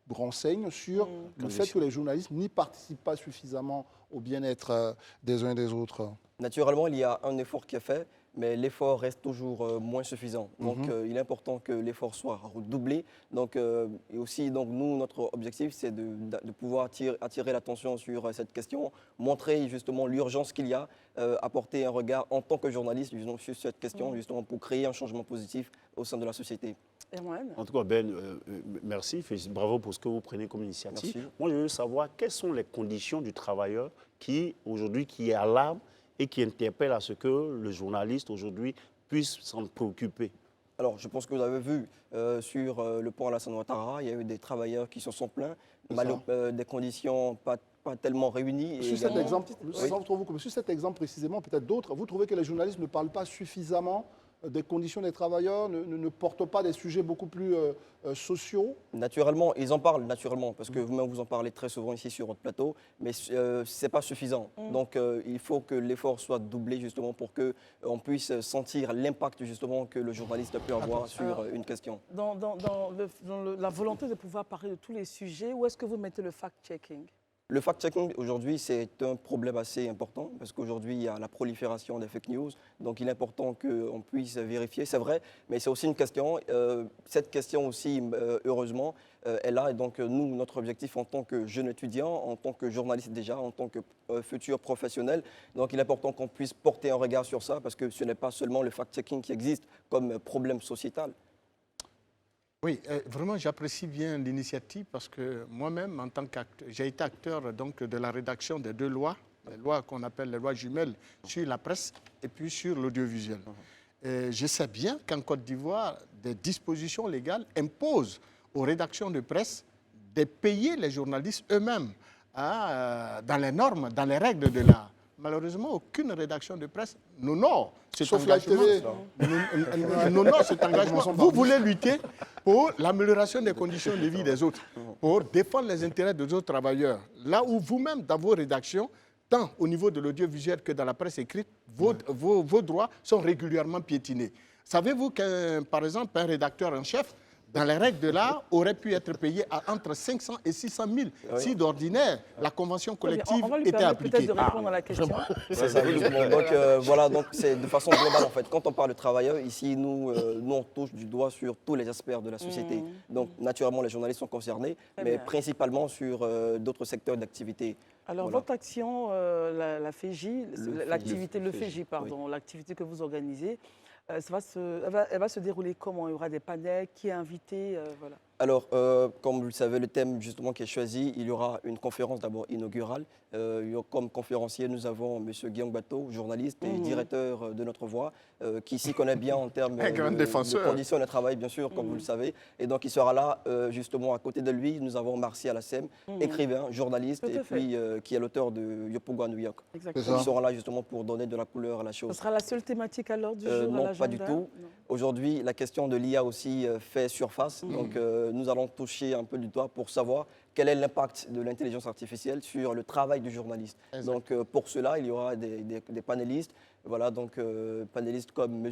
renseigne sur le fait que les journalistes n'y participent pas suffisamment au bien-être des uns et des autres? Naturellement, il y a un effort qui est fait, mais l'effort reste toujours moins suffisant. Donc, il est important que l'effort soit redoublé. Donc, et aussi, donc, nous, notre objectif, c'est de pouvoir attirer l'attention sur cette question, montrer justement l'urgence qu'il y a, apporter un regard en tant que journaliste justement, sur cette question, justement pour créer un changement positif au sein de la société. Erwan? En tout cas, Ben, merci. Bravo pour ce que vous prenez comme initiative. Merci. Moi, je veux savoir quelles sont les conditions du travailleur qui, aujourd'hui, qui est à l'arme et qui interpelle à ce que le journaliste, aujourd'hui, puisse s'en préoccuper. Alors, je pense que vous avez vu sur le pont Alassane Ouattara, il y a eu des travailleurs qui se sont plaints, des conditions pas tellement réunies. Et Sur cet également- exemple, Oui. sur cet exemple précisément, peut-être d'autres, vous trouvez que les journalistes ne parlent pas suffisamment des conditions des travailleurs, ne portent pas des sujets beaucoup plus sociaux? Naturellement, ils en parlent naturellement, parce que vous-même vous en parlez très souvent ici sur votre plateau, mais ce n'est pas suffisant. Donc il faut que l'effort soit doublé justement pour qu'on puisse sentir l'impact justement que le journaliste peut avoir sur une question. Dans la volonté de pouvoir parler de tous les sujets, où est-ce que vous mettez le fact-checking? Le fact-checking, aujourd'hui, c'est un problème assez important parce qu'aujourd'hui, il y a la prolifération des fake news. Donc, il est important qu'on puisse vérifier, c'est vrai, mais c'est aussi une question. Cette question aussi, heureusement, est là. Et donc, nous, notre objectif en tant que jeune étudiant, en tant que journaliste déjà, en tant que futur professionnel, donc il est important qu'on puisse porter un regard sur ça parce que ce n'est pas seulement le fact-checking qui existe comme problème sociétal. Oui, vraiment, j'apprécie bien l'initiative parce que moi-même, en tant qu'acteur, j'ai été acteur donc, de la rédaction des 2 lois, les lois qu'on appelle les lois jumelles sur la presse et puis sur l'audiovisuel. Je sais bien qu'en Côte d'Ivoire, des dispositions légales imposent aux rédactions de presse de payer les journalistes eux-mêmes dans les normes, dans les règles de l'art. Malheureusement, aucune rédaction de presse n'honore cet engagement. N'honore cet engagement. Vous voulez lutter pour l'amélioration des conditions de vie des autres, pour défendre les intérêts des autres travailleurs. Là où vous-même, dans vos rédactions, tant au niveau de l'audiovisuel que dans la presse écrite, vos droits sont régulièrement piétinés. Savez-vous que, par exemple, un rédacteur en chef, dans les règles de l'art, aurait pu être payé à entre 500 et 600 000 si d'ordinaire la convention collective était appliquée. Peut-être de répondre à la question. C'est ça, justement. Donc voilà, donc c'est de façon globale en fait. Quand on parle de travailleurs, ici nous on touche du doigt sur tous les aspects de la société. Donc naturellement les journalistes sont concernés, mais principalement sur d'autres secteurs d'activité. Alors Voilà. votre action, la FEJ, l'activité, le FEJ, pardon, l'activité que vous organisez, elle va se dérouler comment? Il y aura des panels, qui est invité, voilà. Alors, comme vous le savez, le thème justement qui est choisi, il y aura une conférence d'abord inaugurale. Comme conférencier, nous avons M. Guillaume Bateau, journaliste et directeur de Notre Voix, qui s'y connaît bien en termes de conditions de travail, bien sûr, comme vous le savez. Et donc, il sera là, justement, à côté de lui. Nous avons Martial Assem, écrivain, journaliste, et puis qui est l'auteur de Yopougon New York. Exactement. Ils seront là, justement, pour donner de la couleur à la chose. Ce sera la seule thématique à l'ordre du jour? Non, pas du tout. Aujourd'hui, la question de l'IA aussi fait surface. Donc, nous allons toucher un peu du doigt pour savoir quel est l'impact de l'intelligence artificielle sur le travail du journaliste. Donc, pour cela, il y aura des panélistes. Voilà, donc panélistes comme M.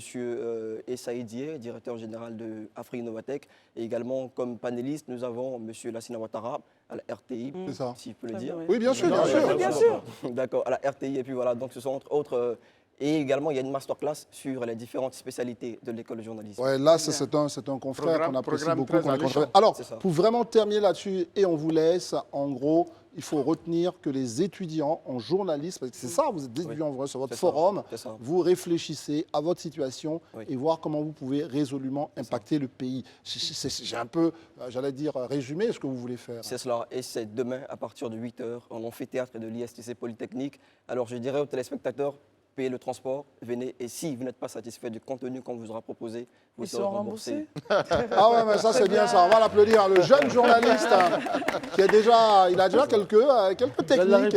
Essaïdié, directeur général de Afrique Novatech. Et également, comme panéliste, nous avons M. Lassina Ouattara à la RTI, si je peux le dire. Oui, bien sûr, bien sûr. D'accord, à la RTI. Et puis voilà, donc ce sont entre autres... Et également, il y a une masterclass sur les différentes spécialités de l'école de journalisme. Ouais, là, c'est un confrère qu'on apprécie beaucoup. Alors, pour vraiment terminer là-dessus, et on vous laisse, en gros, il faut retenir que les étudiants en journalisme, parce que c'est ça, vous êtes des étudiants sur votre forum, vous réfléchissez à votre situation et voir comment vous pouvez résolument impacter le pays. J'ai un peu, j'allais dire, résumé ce que vous voulez faire. C'est cela, et c'est demain à partir de 8h en amphithéâtre de l'ISTC Polytechnique. Alors, je dirais aux téléspectateurs, payez le transport, venez, et si vous n'êtes pas satisfait du contenu qu'on vous aura proposé, vous serez remboursé. Ah ouais, mais ça c'est bien ça, on va l'applaudir, le jeune journaliste qui est déjà, il a déjà quelques techniques.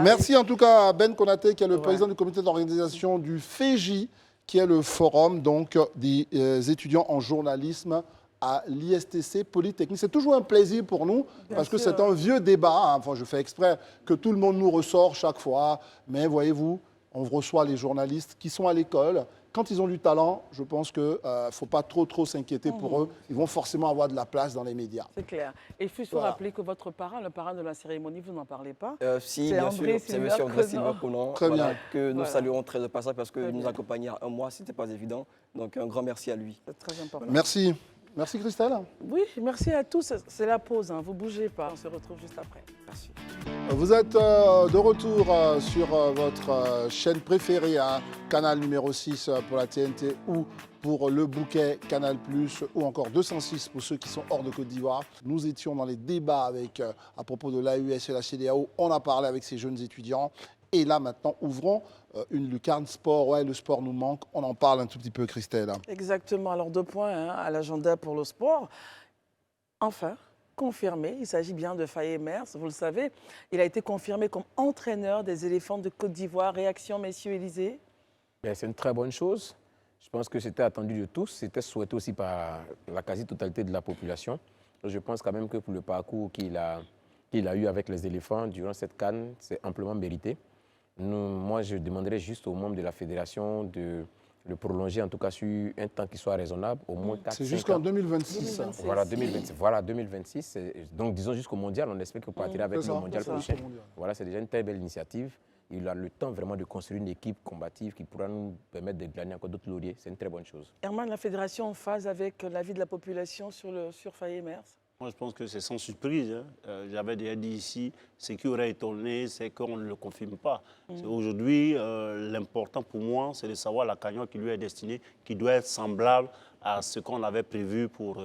Merci en tout cas à Ben Konaté qui est le président du comité d'organisation du FEJ, qui est le forum donc des étudiants en journalisme à l'ISTC Polytechnique. C'est toujours un plaisir pour nous, parce que c'est un vieux débat. Enfin, je fais exprès que tout le monde nous ressort chaque fois. Mais voyez-vous, on reçoit les journalistes qui sont à l'école. Quand ils ont du talent, je pense qu'il ne faut pas trop s'inquiéter pour eux. Ils vont forcément avoir de la place dans les médias. C'est clair. Et il faut rappeler que votre parrain, le parrain de la cérémonie, vous n'en parlez pas. Si, bien sûr, c'est M. André Silva-Conan, que nous saluons très de passage parce qu'il nous accompagnait il y a un mois, ce n'était pas évident. Donc un grand merci à lui. C'est très important. Merci. Merci Christelle. Oui, merci à tous. C'est la pause, vous ne bougez pas. On se retrouve juste après. Merci. Vous êtes de retour sur votre chaîne préférée, canal numéro 6 pour la TNT ou pour le bouquet Canal+, ou encore 206 pour ceux qui sont hors de Côte d'Ivoire. Nous étions dans les débats à propos de l'AES et la CEDEAO. On a parlé avec ces jeunes étudiants. Et là, maintenant, ouvrons une lucarne sport. Ouais, le sport nous manque. On en parle un tout petit peu, Christelle. Exactement. Alors, 2 points à l'agenda pour le sport. Enfin, confirmé, il s'agit bien de Faye Mers. Vous le savez, il a été confirmé comme entraîneur des éléphants de Côte d'Ivoire. Réaction, messieurs Élysée? Ben, c'est une très bonne chose. Je pense que c'était attendu de tous, c'était souhaité aussi par la quasi-totalité de la population. Je pense quand même que pour le parcours qu'il a eu avec les éléphants durant cette CAN, c'est amplement mérité. Moi, je demanderais juste aux membres de la fédération de le prolonger, en tout cas sur un temps qui soit raisonnable, au moins 4-5 ans. C'est jusqu'en 2026. 2026. Voilà, 2026. Voilà, 2026. Donc, disons jusqu'au mondial, on espère qu'on partira avec C'est le ça, mondial c'est ça, prochain. au mondial. Voilà, c'est déjà une très belle initiative. Il a le temps vraiment de construire une équipe combative qui pourra nous permettre de gagner encore d'autres lauriers. C'est une très bonne chose. Herman, la fédération en phase avec l'avis de la population sur Faye-Mers? Moi, je pense que c'est sans surprise, hein. J'avais déjà dit ici, ce qui aurait étonné, c'est qu'on ne le confirme pas. Aujourd'hui, l'important pour moi, c'est de savoir la cagnotte qui lui est destinée, qui doit être semblable à ce qu'on avait prévu pour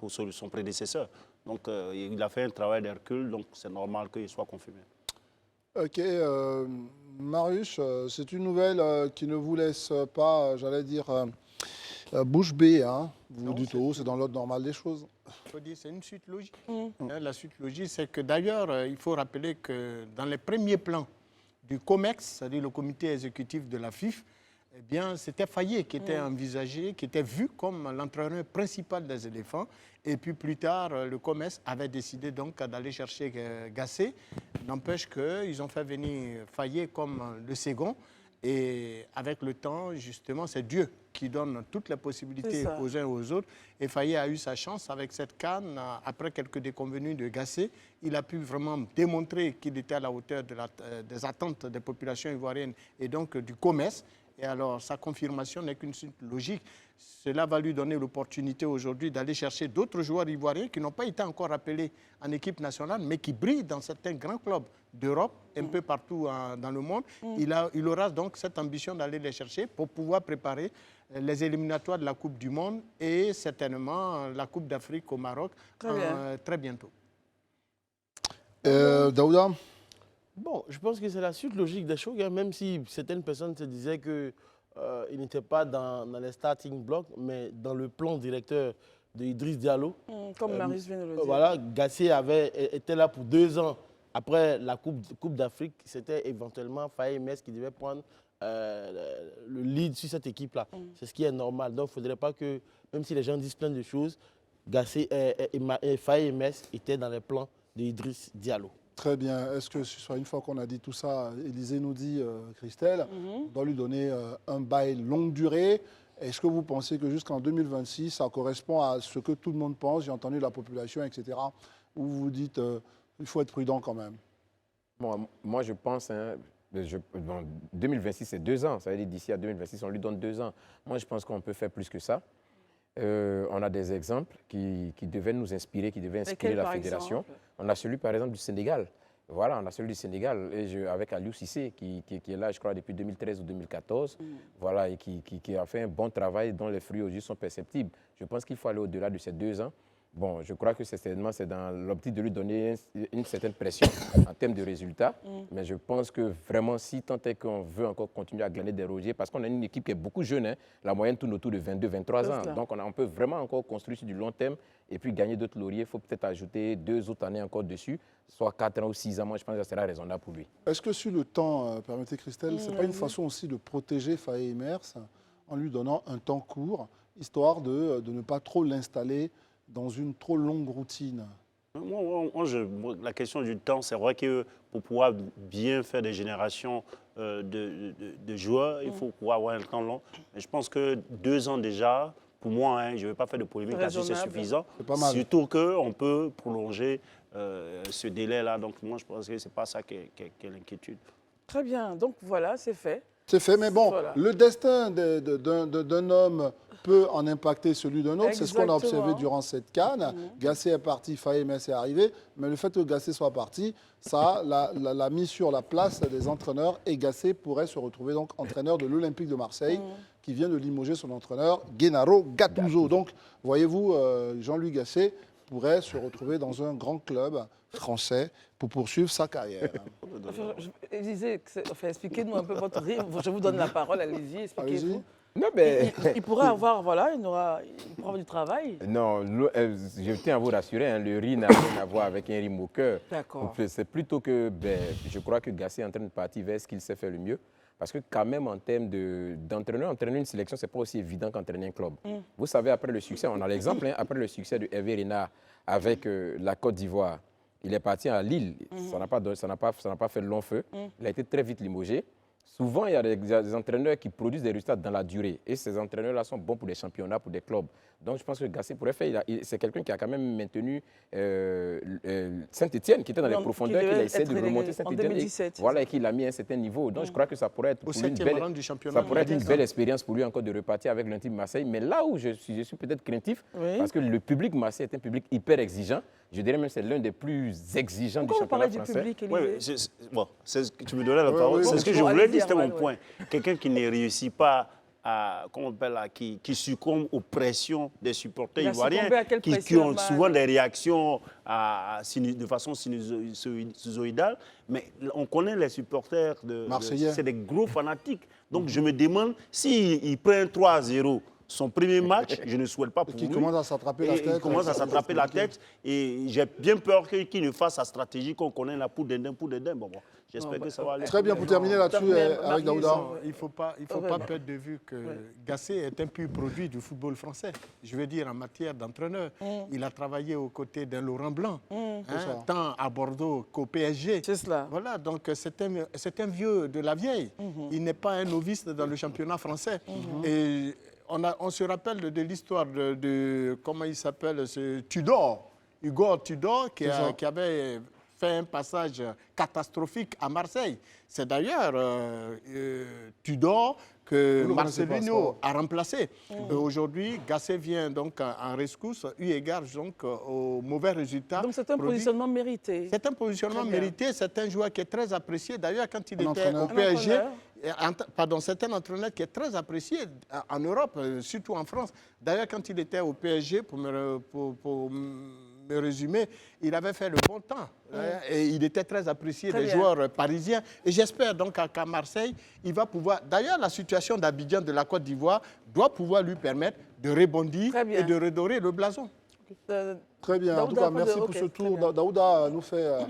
son prédécesseur. Donc, il a fait un travail d'Hercule, donc c'est normal qu'il soit confirmé. Ok, Marius, c'est une nouvelle qui ne vous laisse pas, j'allais dire, bouche bée. Hein. Vous Non, dites, c'est dans l'ordre normal des choses. Il faut dire c'est une suite logique. La suite logique, c'est que d'ailleurs, il faut rappeler que dans les premiers plans du COMEX, c'est-à-dire le comité exécutif de la FIF, eh bien, c'était Fayet qui était envisagé, qui était vu comme l'entraîneur principal des éléphants. Et puis plus tard, le COMEX avait décidé donc d'aller chercher Gassé. N'empêche qu'ils ont fait venir Fayet comme le second. Et avec le temps, justement, c'est Dieu qui donne toutes les possibilités aux uns et aux autres. Et Fayet a eu sa chance avec cette CAN. Après quelques déconvenues de Gassé, il a pu vraiment démontrer qu'il était à la hauteur des attentes des populations ivoiriennes et donc du COMEX. Et alors, sa confirmation n'est qu'une suite logique. Cela va lui donner l'opportunité aujourd'hui d'aller chercher d'autres joueurs ivoiriens qui n'ont pas été encore appelés en équipe nationale, mais qui brillent dans certains grands clubs d'Europe, un peu partout dans le monde. Il aura donc cette ambition d'aller les chercher pour pouvoir préparer les éliminatoires de la Coupe du Monde et certainement la Coupe d'Afrique au Maroc très bientôt. Daouda? Bon, je pense que c'est la suite logique des choses, hein, même si certaines personnes se disaient qu'il n'était pas dans les starting blocks, mais dans le plan directeur de Idriss Diallo. Comme Marius vient de le dire. Voilà, Gassé était là pour 2 ans. Après la Coupe d'Afrique, c'était éventuellement Faye-Mers qui devait prendre le lead sur cette équipe-là. C'est ce qui est normal. Donc, il ne faudrait pas que, même si les gens disent plein de choses, Gassé et Faye-Mers étaient dans les plans d'Idriss Diallo. Très bien. Est-ce que, une fois qu'on a dit tout ça, Élisée nous dit, Christelle, on doit lui donner un bail longue durée. Est-ce que vous pensez que jusqu'en 2026, ça correspond à ce que tout le monde pense? J'ai entendu la population, etc. Ou vous vous dites, il faut être prudent quand même? Bon, moi, je pense, 2026, c'est 2 ans. Ça veut dire d'ici à 2026, on lui donne 2 ans. Moi, je pense qu'on peut faire plus que ça. On a des exemples qui devaient nous inspirer, qui devaient inspirer la fédération. On a celui, par exemple, du Sénégal. Voilà, on a celui du Sénégal, avec Aliou Cissé, qui est là, je crois, depuis 2013 ou 2014. Voilà, et qui a fait un bon travail dont les fruits aujourd'hui sont perceptibles. Je pense qu'il faut aller au-delà de ces 2 ans. Bon, je crois que c'est dans l'optique de lui donner une certaine pression en termes de résultats. Mais je pense que vraiment, si tant est qu'on veut encore continuer à glaner des rosiers, parce qu'on a une équipe qui est beaucoup jeune, hein, la moyenne tourne autour de 22-23 ans. Donc, on peut vraiment encore construire sur du long terme et puis gagner d'autres lauriers. Il faut peut-être ajouter 2 autres années encore dessus, soit 4 ans ou 6 ans. Moi, je pense que ça sera raisonnable pour lui. Est-ce que sur le temps, permettez Christelle, ce n'est pas une façon aussi de protéger Faye-Mers en lui donnant un temps court, histoire de ne pas trop l'installer dans une trop longue routine? La question du temps, c'est vrai que pour pouvoir bien faire des générations de joueurs, il faut pouvoir avoir un temps long. Mais je pense que 2 ans déjà, pour moi, hein, je ne vais pas faire de polémique là-dessus, c'est suffisant. C'est pas mal. Surtout qu'on peut prolonger ce délai-là. Donc moi, je pense que ce n'est pas ça qui est l'inquiétude. Très bien, donc voilà, c'est fait. C'est fait, mais bon, Voilà. le destin d'un homme peut en impacter celui d'un autre. C'est ce qu'on a observé Exactement. durant cette CAN. Gassé est parti, Faye-Mers est arrivé. Mais le fait que Gassé soit parti, ça l'a mis sur la place des entraîneurs. Et Gassé pourrait se retrouver donc entraîneur de l'Olympique de Marseille, qui vient de limoger son entraîneur, Gennaro Gattuso. Donc, voyez-vous, Jean-Louis Gassé pourrait se retrouver dans un grand club français pour poursuivre sa carrière. Élisée, expliquez-nous un peu votre rire. Je vous donne la parole, allez-y, expliquez-vous. Non, mais... Il pourrait avoir, voilà, il pourra avoir du travail. Non, je tiens à vous rassurer, hein, le riz n'a rien à voir avec un riz moqueur. D'accord. C'est plutôt que, je crois que Gassé est en train de partir vers ce qu'il sait faire le mieux, Parce que quand même, en termes d'entraîneur, entraîner une sélection, ce n'est pas aussi évident qu'entraîner un club. Vous savez, après le succès, on a l'exemple, après le succès de Hervé Renard avec la Côte d'Ivoire, il est parti à Lille. Ça n'a pas fait long feu. Il a été très vite limogé. Souvent, il y a des entraîneurs qui produisent des résultats dans la durée. Et ces entraîneurs-là sont bons pour des championnats, pour des clubs. Donc, je pense que Gasset pourrait faire. C'est quelqu'un qui a quand même maintenu Saint-Etienne, qui était dans les profondeurs, qui a essayé de remonter Saint-Etienne. Voilà, et qui l'a mis à un certain niveau. Donc, je crois que ça pourrait être une belle expérience pour lui encore de repartir avec l'Olympique de Marseille. Mais là où je suis peut-être craintif, parce que le public marseillais est un public hyper exigeant. Je dirais même que c'est l'un des plus exigeants du championnat français. Tu me donnais la parole. C'est ce que je voulais dire, c'était mon point. Quelqu'un qui ne réussit pas qui succombe aux pressions des supporters ivoiriens, qui ont souvent des réactions de façon sinusoïdale. Mais on connaît les supporters marseillais. C'est des gros fanatiques. Donc je me demande s'ils prennent 3-0. Son premier match, je ne souhaite pas pour lui. Il commence à s'attraper la tête. Il commence à s'attraper la tête. Et j'ai bien peur qu'il ne fasse sa stratégie qu'on connaît là pour Dendin. Bon, j'espère que ça va aller. Très bien, pour terminer là-dessus avec Daouda. Il ne faut pas perdre de vue que Gasset est un pur produit du football français. Je veux dire, en matière d'entraîneur. Il a travaillé aux côtés d'un Laurent Blanc, tant à Bordeaux qu'au PSG. C'est cela. Voilà, donc c'est un vieux de la vieille. Il n'est pas un novice dans le championnat français. Et on se rappelle de l'histoire de comment il s'appelle, ce Tudor, Hugo Tudor, qui avait fait un passage catastrophique à Marseille. C'est d'ailleurs Tudor que Marcelino a remplacé. Aujourd'hui, Gasset vient donc en rescousse, eu égard donc aux mauvais résultats. Donc c'est un positionnement mérité. C'est un positionnement mérité, c'est un joueur qui est très apprécié. D'ailleurs, quand il était au PSG, c'est un entraîneur qui est très apprécié en Europe, surtout en France. D'ailleurs, quand il était au PSG, pour me résumer, il avait fait le bon temps. Et il était très apprécié des joueurs parisiens. Et j'espère donc qu'à Marseille, il va pouvoir... D'ailleurs, la situation d'Abidjan de la Côte d'Ivoire doit pouvoir lui permettre de rebondir et de redorer le blason. Très bien. En tout cas, merci pour ce tour. Daouda nous fait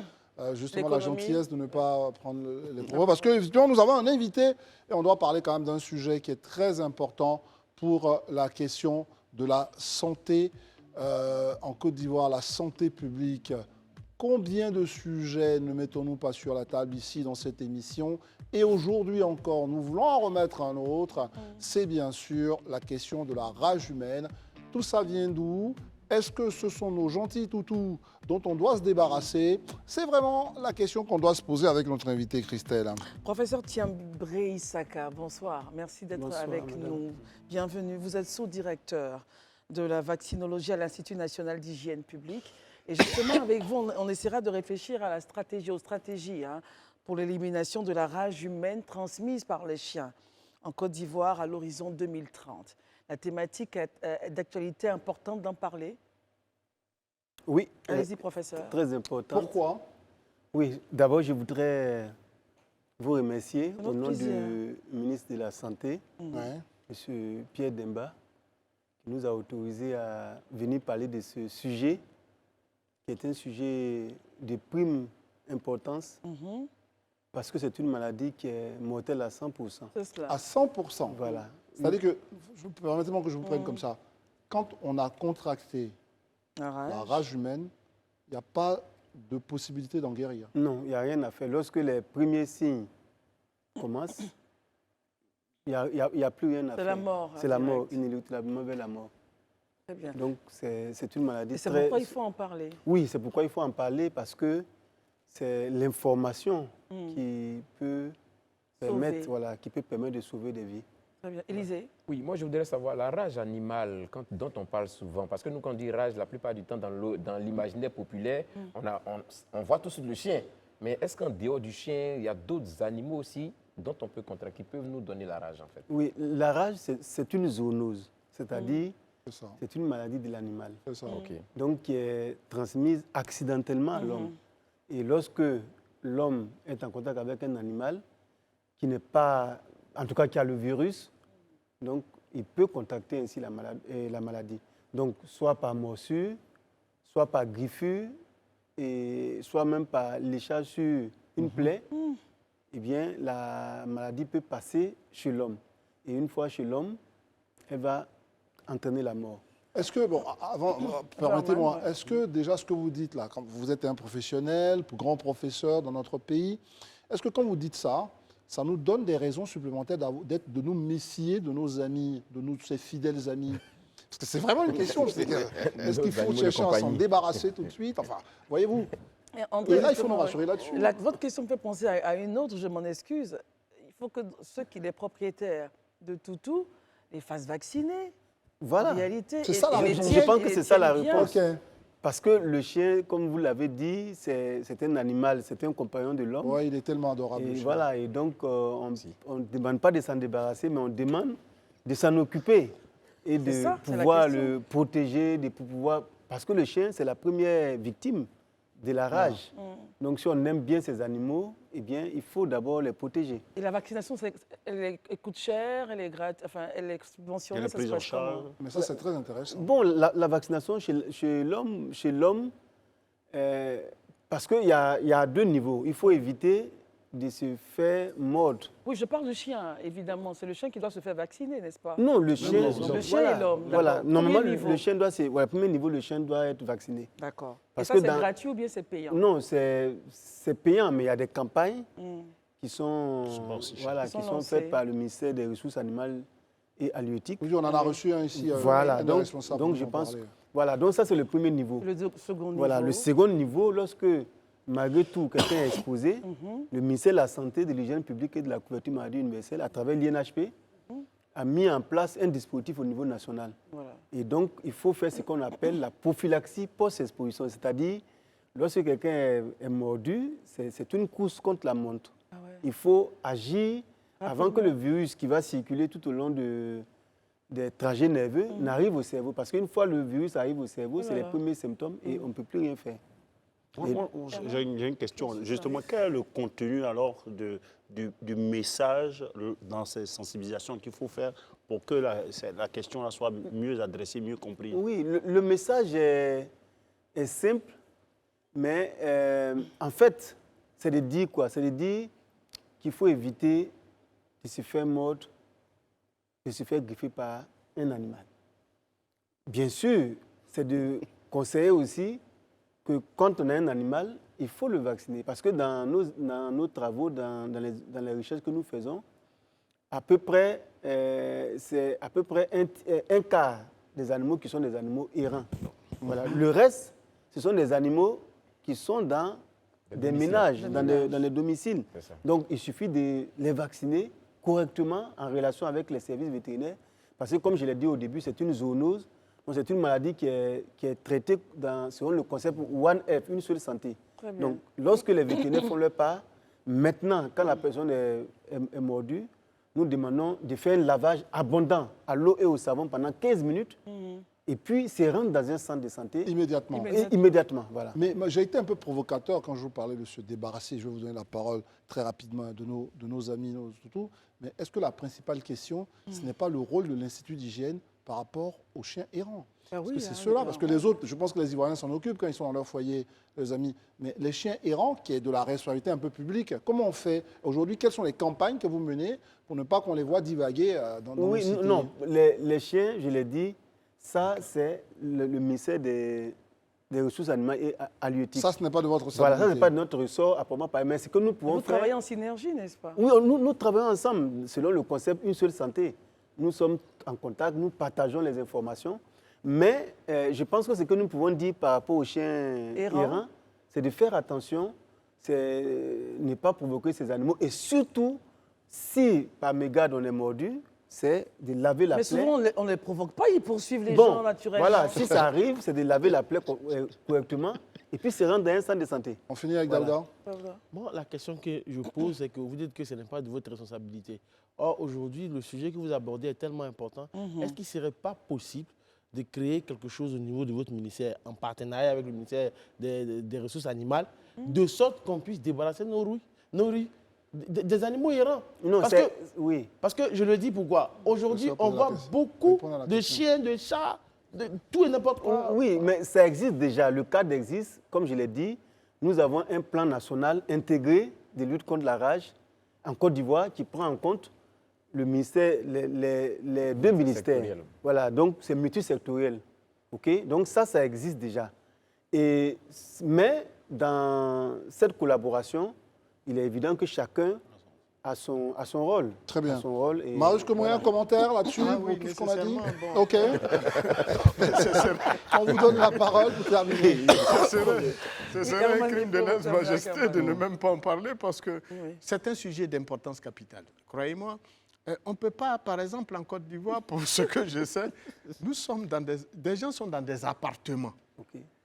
justement la gentillesse de ne pas prendre les propos. Parce que nous avons un invité et on doit parler quand même d'un sujet qui est très important pour la question de la santé en Côte d'Ivoire, la santé publique. Combien de sujets ne mettons-nous pas sur la table ici dans cette émission? Et aujourd'hui encore, nous voulons en remettre un autre. C'est bien sûr la question de la rage humaine. Tout ça vient d'où? Est-ce que ce sont nos gentils toutous dont on doit se débarrasser? C'est vraiment la question qu'on doit se poser avec notre invité Christelle. Professeur Thiambré Issaka, bonsoir. Merci d'être avec nous. Bienvenue. Vous êtes sous-directeur de la vaccinologie à l'Institut national d'hygiène publique. Et justement, avec vous, on essaiera de réfléchir à la stratégie, aux stratégies pour l'élimination de la rage humaine transmise par les chiens en Côte d'Ivoire à l'horizon 2030. La thématique est d'actualité importante d'en parler. Oui. Allez-y, professeur. Très important. Pourquoi? Oui, d'abord, je voudrais vous remercier au nom du ministre de la Santé, M. Pierre Demba, qui nous a autorisé à venir parler de ce sujet, qui est un sujet de prime importance, parce que c'est une maladie qui est mortelle à 100%. À 100%? Voilà. C'est-à-dire que, permettez-moi que je vous prenne comme ça, quand on a contracté la rage humaine, il n'y a pas de possibilité d'en guérir? Non, il n'y a rien à faire. Lorsque les premiers signes commencent, il n'y a plus rien à faire. C'est la mort. C'est la mort, inéluctablement vers la mort. Très bien. Donc, c'est une maladie Et c'est pourquoi il faut en parler? Oui, c'est pourquoi il faut en parler, parce que c'est l'information qui peut permettre, qui peut permettre de sauver des vies. Très bien. Élisée? Oui, moi je voudrais savoir la rage animale dont on parle souvent. Parce que nous, quand on dit rage, la plupart du temps, dans l'imaginaire populaire, on voit tous le chien. Mais est-ce qu'en dehors du chien, il y a d'autres animaux aussi dont on peut contracter, qui peuvent nous donner la rage en fait? Oui, la rage, c'est une zoonose. C'est-à-dire, c'est une maladie de l'animal. C'est ça. Donc, qui est transmise accidentellement à l'homme. Et lorsque l'homme est en contact avec un animal qui n'est pas, en tout cas qui a le virus, donc il peut contacter ainsi la maladie. Donc, soit par morsure, soit par griffure, et soit même par léchage sur une plaie. eh bien, la maladie peut passer chez l'homme. Et une fois chez l'homme, elle va entraîner la mort. Est-ce que, bon, avant, permettez-moi, est-ce que déjà ce que vous dites là, quand vous êtes un professionnel, grand professeur dans notre pays, est-ce que quand vous dites ça, ça nous donne des raisons supplémentaires de nous méfier de nos amis, de ces fidèles amis? Parce que c'est vraiment une question. Est-ce qu'il faut chercher à s'en débarrasser tout de suite? Enfin, voyez-vous. Et là, il faut nous rassurer là-dessus. Votre question me fait penser à une autre, je m'en excuse. Il faut que ceux qui sont propriétaires de Toutou les fassent vacciner. Voilà. En réalité, c'est ça la réponse. Je pense que c'est ça la réponse. Okay. Parce que le chien, comme vous l'avez dit, c'est un animal, c'est un compagnon de l'homme. Oui, il est tellement adorable. Et voilà, et donc on ne demande pas de s'en débarrasser, mais on demande de s'en occuper et de pouvoir le protéger, de pouvoir... Parce que le chien, c'est la première victime de la rage. Donc si on aime bien ces animaux, eh bien, il faut d'abord les protéger. Et la vaccination, elle coûte cher, elle est gratuite, enfin, elle est subventionnée, ça se passe comment? Mais ça, c'est très intéressant. Bon, la vaccination chez l'homme, parce qu'il y a deux niveaux. Il faut éviter de se faire mordre. Oui, je parle du chien, évidemment. C'est le chien qui doit se faire vacciner, n'est-ce pas? Non, le chien... Le chien et l'homme. Voilà, normalement, le chien doit... Voilà, premier niveau, le chien doit être vacciné. D'accord. Et ça, c'est gratuit ou bien c'est payant? Non, c'est payant, mais il y a des campagnes qui sont faites par le ministère des Ressources animales et halieutiques. Oui, on en a reçu un ici. Voilà, donc je pense... Voilà, donc ça, c'est le premier niveau. Le second niveau? Voilà, le second niveau, lorsque... Malgré tout, quelqu'un est exposé, le ministère de la Santé, de l'Hygiène publique et de la couverture maladie universelle, à travers l'INHP, a mis en place un dispositif au niveau national. Voilà. Et donc, il faut faire ce qu'on appelle la prophylaxie post-exposition. C'est-à-dire, lorsque quelqu'un est mordu, c'est une course contre la montre. Ah ouais. Il faut agir avant que le virus qui va circuler tout au long des trajets nerveux n'arrive au cerveau. Parce qu'une fois le virus arrive au cerveau, c'est les premiers symptômes et on ne peut plus rien faire. J'ai une question. Justement, quel est le contenu alors du message dans ces sensibilisations qu'il faut faire pour que la question soit mieux adressée, mieux comprise? Oui, le message est simple, mais en fait, c'est de dire quoi? C'est de dire qu'il faut éviter de se faire mordre, de se faire griffer par un animal. Bien sûr, c'est de conseiller aussi que quand on a un animal, il faut le vacciner. Parce que dans nos travaux, dans les recherches que nous faisons, c'est à peu près un quart des animaux qui sont des animaux errants. Voilà. Le reste, ce sont des animaux qui sont dans des ménages, dans les domiciles. Donc, il suffit de les vacciner correctement en relation avec les services vétérinaires. Parce que, comme je l'ai dit au début, c'est une zoonose. C'est une maladie qui est traitée selon le concept One Health, une seule santé. Donc, lorsque les vétérinaires font leur part, maintenant, quand la personne est mordue, nous demandons de faire un lavage abondant à l'eau et au savon pendant 15 minutes et puis se rendre dans un centre de santé. Immédiatement. Immédiatement, voilà. Mais j'ai été un peu provocateur quand je vous parlais de se débarrasser. Je vais vous donner la parole très rapidement de nos amis, nos toutous. Mais est-ce que la principale question, ce n'est pas le rôle de l'Institut d'hygiène par rapport aux chiens errants? Parce que c'est ceux-là, parce que les autres, je pense que les Ivoiriens s'en occupent quand ils sont dans leur foyer, les amis. Mais les chiens errants, qui est de la responsabilité un peu publique, comment on fait aujourd'hui? Quelles sont les campagnes que vous menez pour ne pas qu'on les voit divaguer dans nos cités? Non, les chiens, je l'ai dit, ça c'est le ministère des Ressources animales et halieutiques. Ça, ce n'est pas de votre ressort. Voilà, ça, ce n'est pas de notre ressort, à proprement parler. Mais c'est que nous pouvons faire... Vous travaillez en synergie, n'est-ce pas? Oui, nous travaillons ensemble, selon le concept Une seule santé. Nous sommes en contact, nous partageons les informations. Mais je pense que ce que nous pouvons dire par rapport aux chiens errants, c'est de faire attention, c'est ne pas provoquer ces animaux. Et surtout, si par mégarde on est mordu, c'est de laver la plaie. Mais souvent, on ne les provoque pas, ils poursuivent les gens naturellement. Voilà, si ça arrive, c'est de laver la plaie correctement et puis se rendre dans un centre de santé. On finit avec Daouda. Bon, la question que je pose, c'est que vous dites que ce n'est pas de votre responsabilité. Or, aujourd'hui, le sujet que vous abordez est tellement important. Est-ce qu'il ne serait pas possible de créer quelque chose au niveau de votre ministère, en partenariat avec le ministère des Ressources animales, de sorte qu'on puisse débarrasser nos rues des animaux errants? Non, parce que je le dis pourquoi. Aujourd'hui, on voit beaucoup de chiens, de chats, de tout et n'importe quoi. Oui, mais ça existe déjà. Le cadre existe. Comme je l'ai dit, nous avons un plan national intégré de lutte contre la rage en Côte d'Ivoire qui prend en compte le ministère, les deux ministères. Voilà, donc c'est multisectoriel. OK? Donc ça existe déjà. Mais dans cette collaboration, il est évident que chacun a son rôle. Très bien. Son rôle Marius, un commentaire là-dessus pour tout ce qu'on a dit? OK. On vous donne la parole pour terminer. Ce serait un crime de lèse-majesté de ne même pas en parler parce que c'est un sujet d'importance capitale. Croyez-moi, on ne peut pas, par exemple, en Côte d'Ivoire, pour ce que je sais, nous sommes dans des gens sont dans des appartements.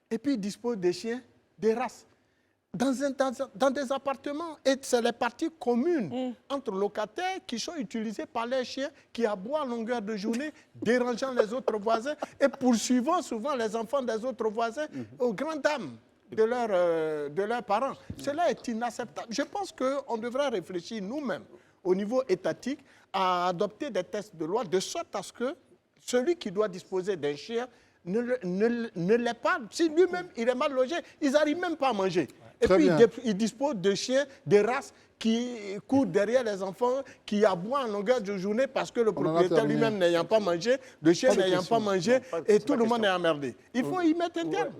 Et puis ils disposent des chiens, des races. Dans des appartements, et c'est les parties communes entre locataires qui sont utilisés par les chiens qui aboient à longueur de journée, dérangeant les autres voisins et poursuivant souvent les enfants des autres voisins aux grandes dames de leurs parents. Cela est inacceptable. Je pense qu'on devrait réfléchir nous-mêmes au niveau étatique à adopter des textes de loi de sorte à ce que celui qui doit disposer d'un chien ne l'est pas. Si lui-même il est mal logé, ils n'arrivent même pas à manger. Et puis ils disposent de chiens, des races qui courent derrière les enfants, qui aboient en longueur de journée parce que le propriétaire lui-même n'ayant pas mangé, le chien n'ayant pas mangé, et tout le monde est emmerdé. Il faut y mettre un terme.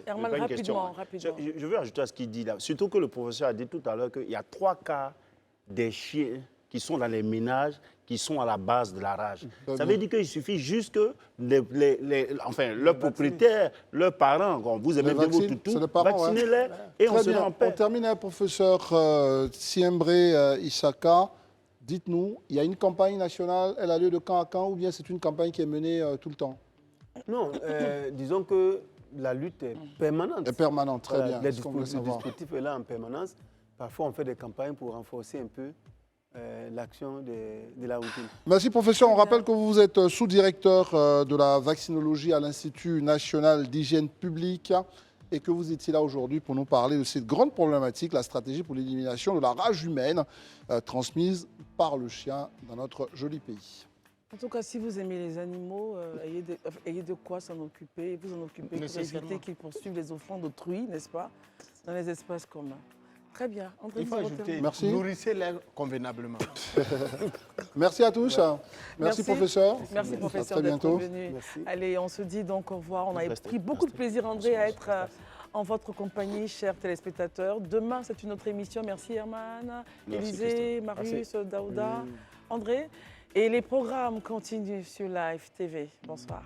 Herman, rapidement. Je veux ajouter à ce qu'il dit là. Surtout que le professeur a dit tout à l'heure qu'il y a 3 cas des chiens qui sont dans les ménages, qui sont à la base de la rage. Ça veut dire qu'il suffit juste que leurs propriétaires, leurs parents, vous aimez bien vos toutous, vaccinez-les et on sera en paix. On termine, professeur Siembré Isaka. Dites-nous, il y a une campagne nationale, elle a lieu de camp à camp ou bien c'est une campagne qui est menée tout le temps? Non, disons que la lutte est permanente. Est permanente, très bien. Le dispositif est là en permanence. Parfois, on fait des campagnes pour renforcer un peu l'action de la routine. Merci professeur. On rappelle que vous êtes sous-directeur de la vaccinologie à l'Institut national d'hygiène publique et que vous étiez là aujourd'hui pour nous parler de cette grande problématique, la stratégie pour l'élimination de la rage humaine transmise par le chien dans notre joli pays. En tout cas, si vous aimez les animaux, ayez de quoi s'en occuper, vous en occuper pour éviter qu'ils poursuivent les enfants d'autrui, n'est-ce pas, dans les espaces communs. Très bien. Il faut ajouter, nourrissez-les convenablement. Merci à tous. Merci professeur. Merci professeur d'être venu. Allez, on se dit donc au revoir. On a pris beaucoup de plaisir, André, à être en votre compagnie, chers téléspectateurs. Demain, c'est une autre émission. Merci Herman, Élisée, Marius, Daouda, André. Et les programmes continuent sur Live TV. Bonsoir.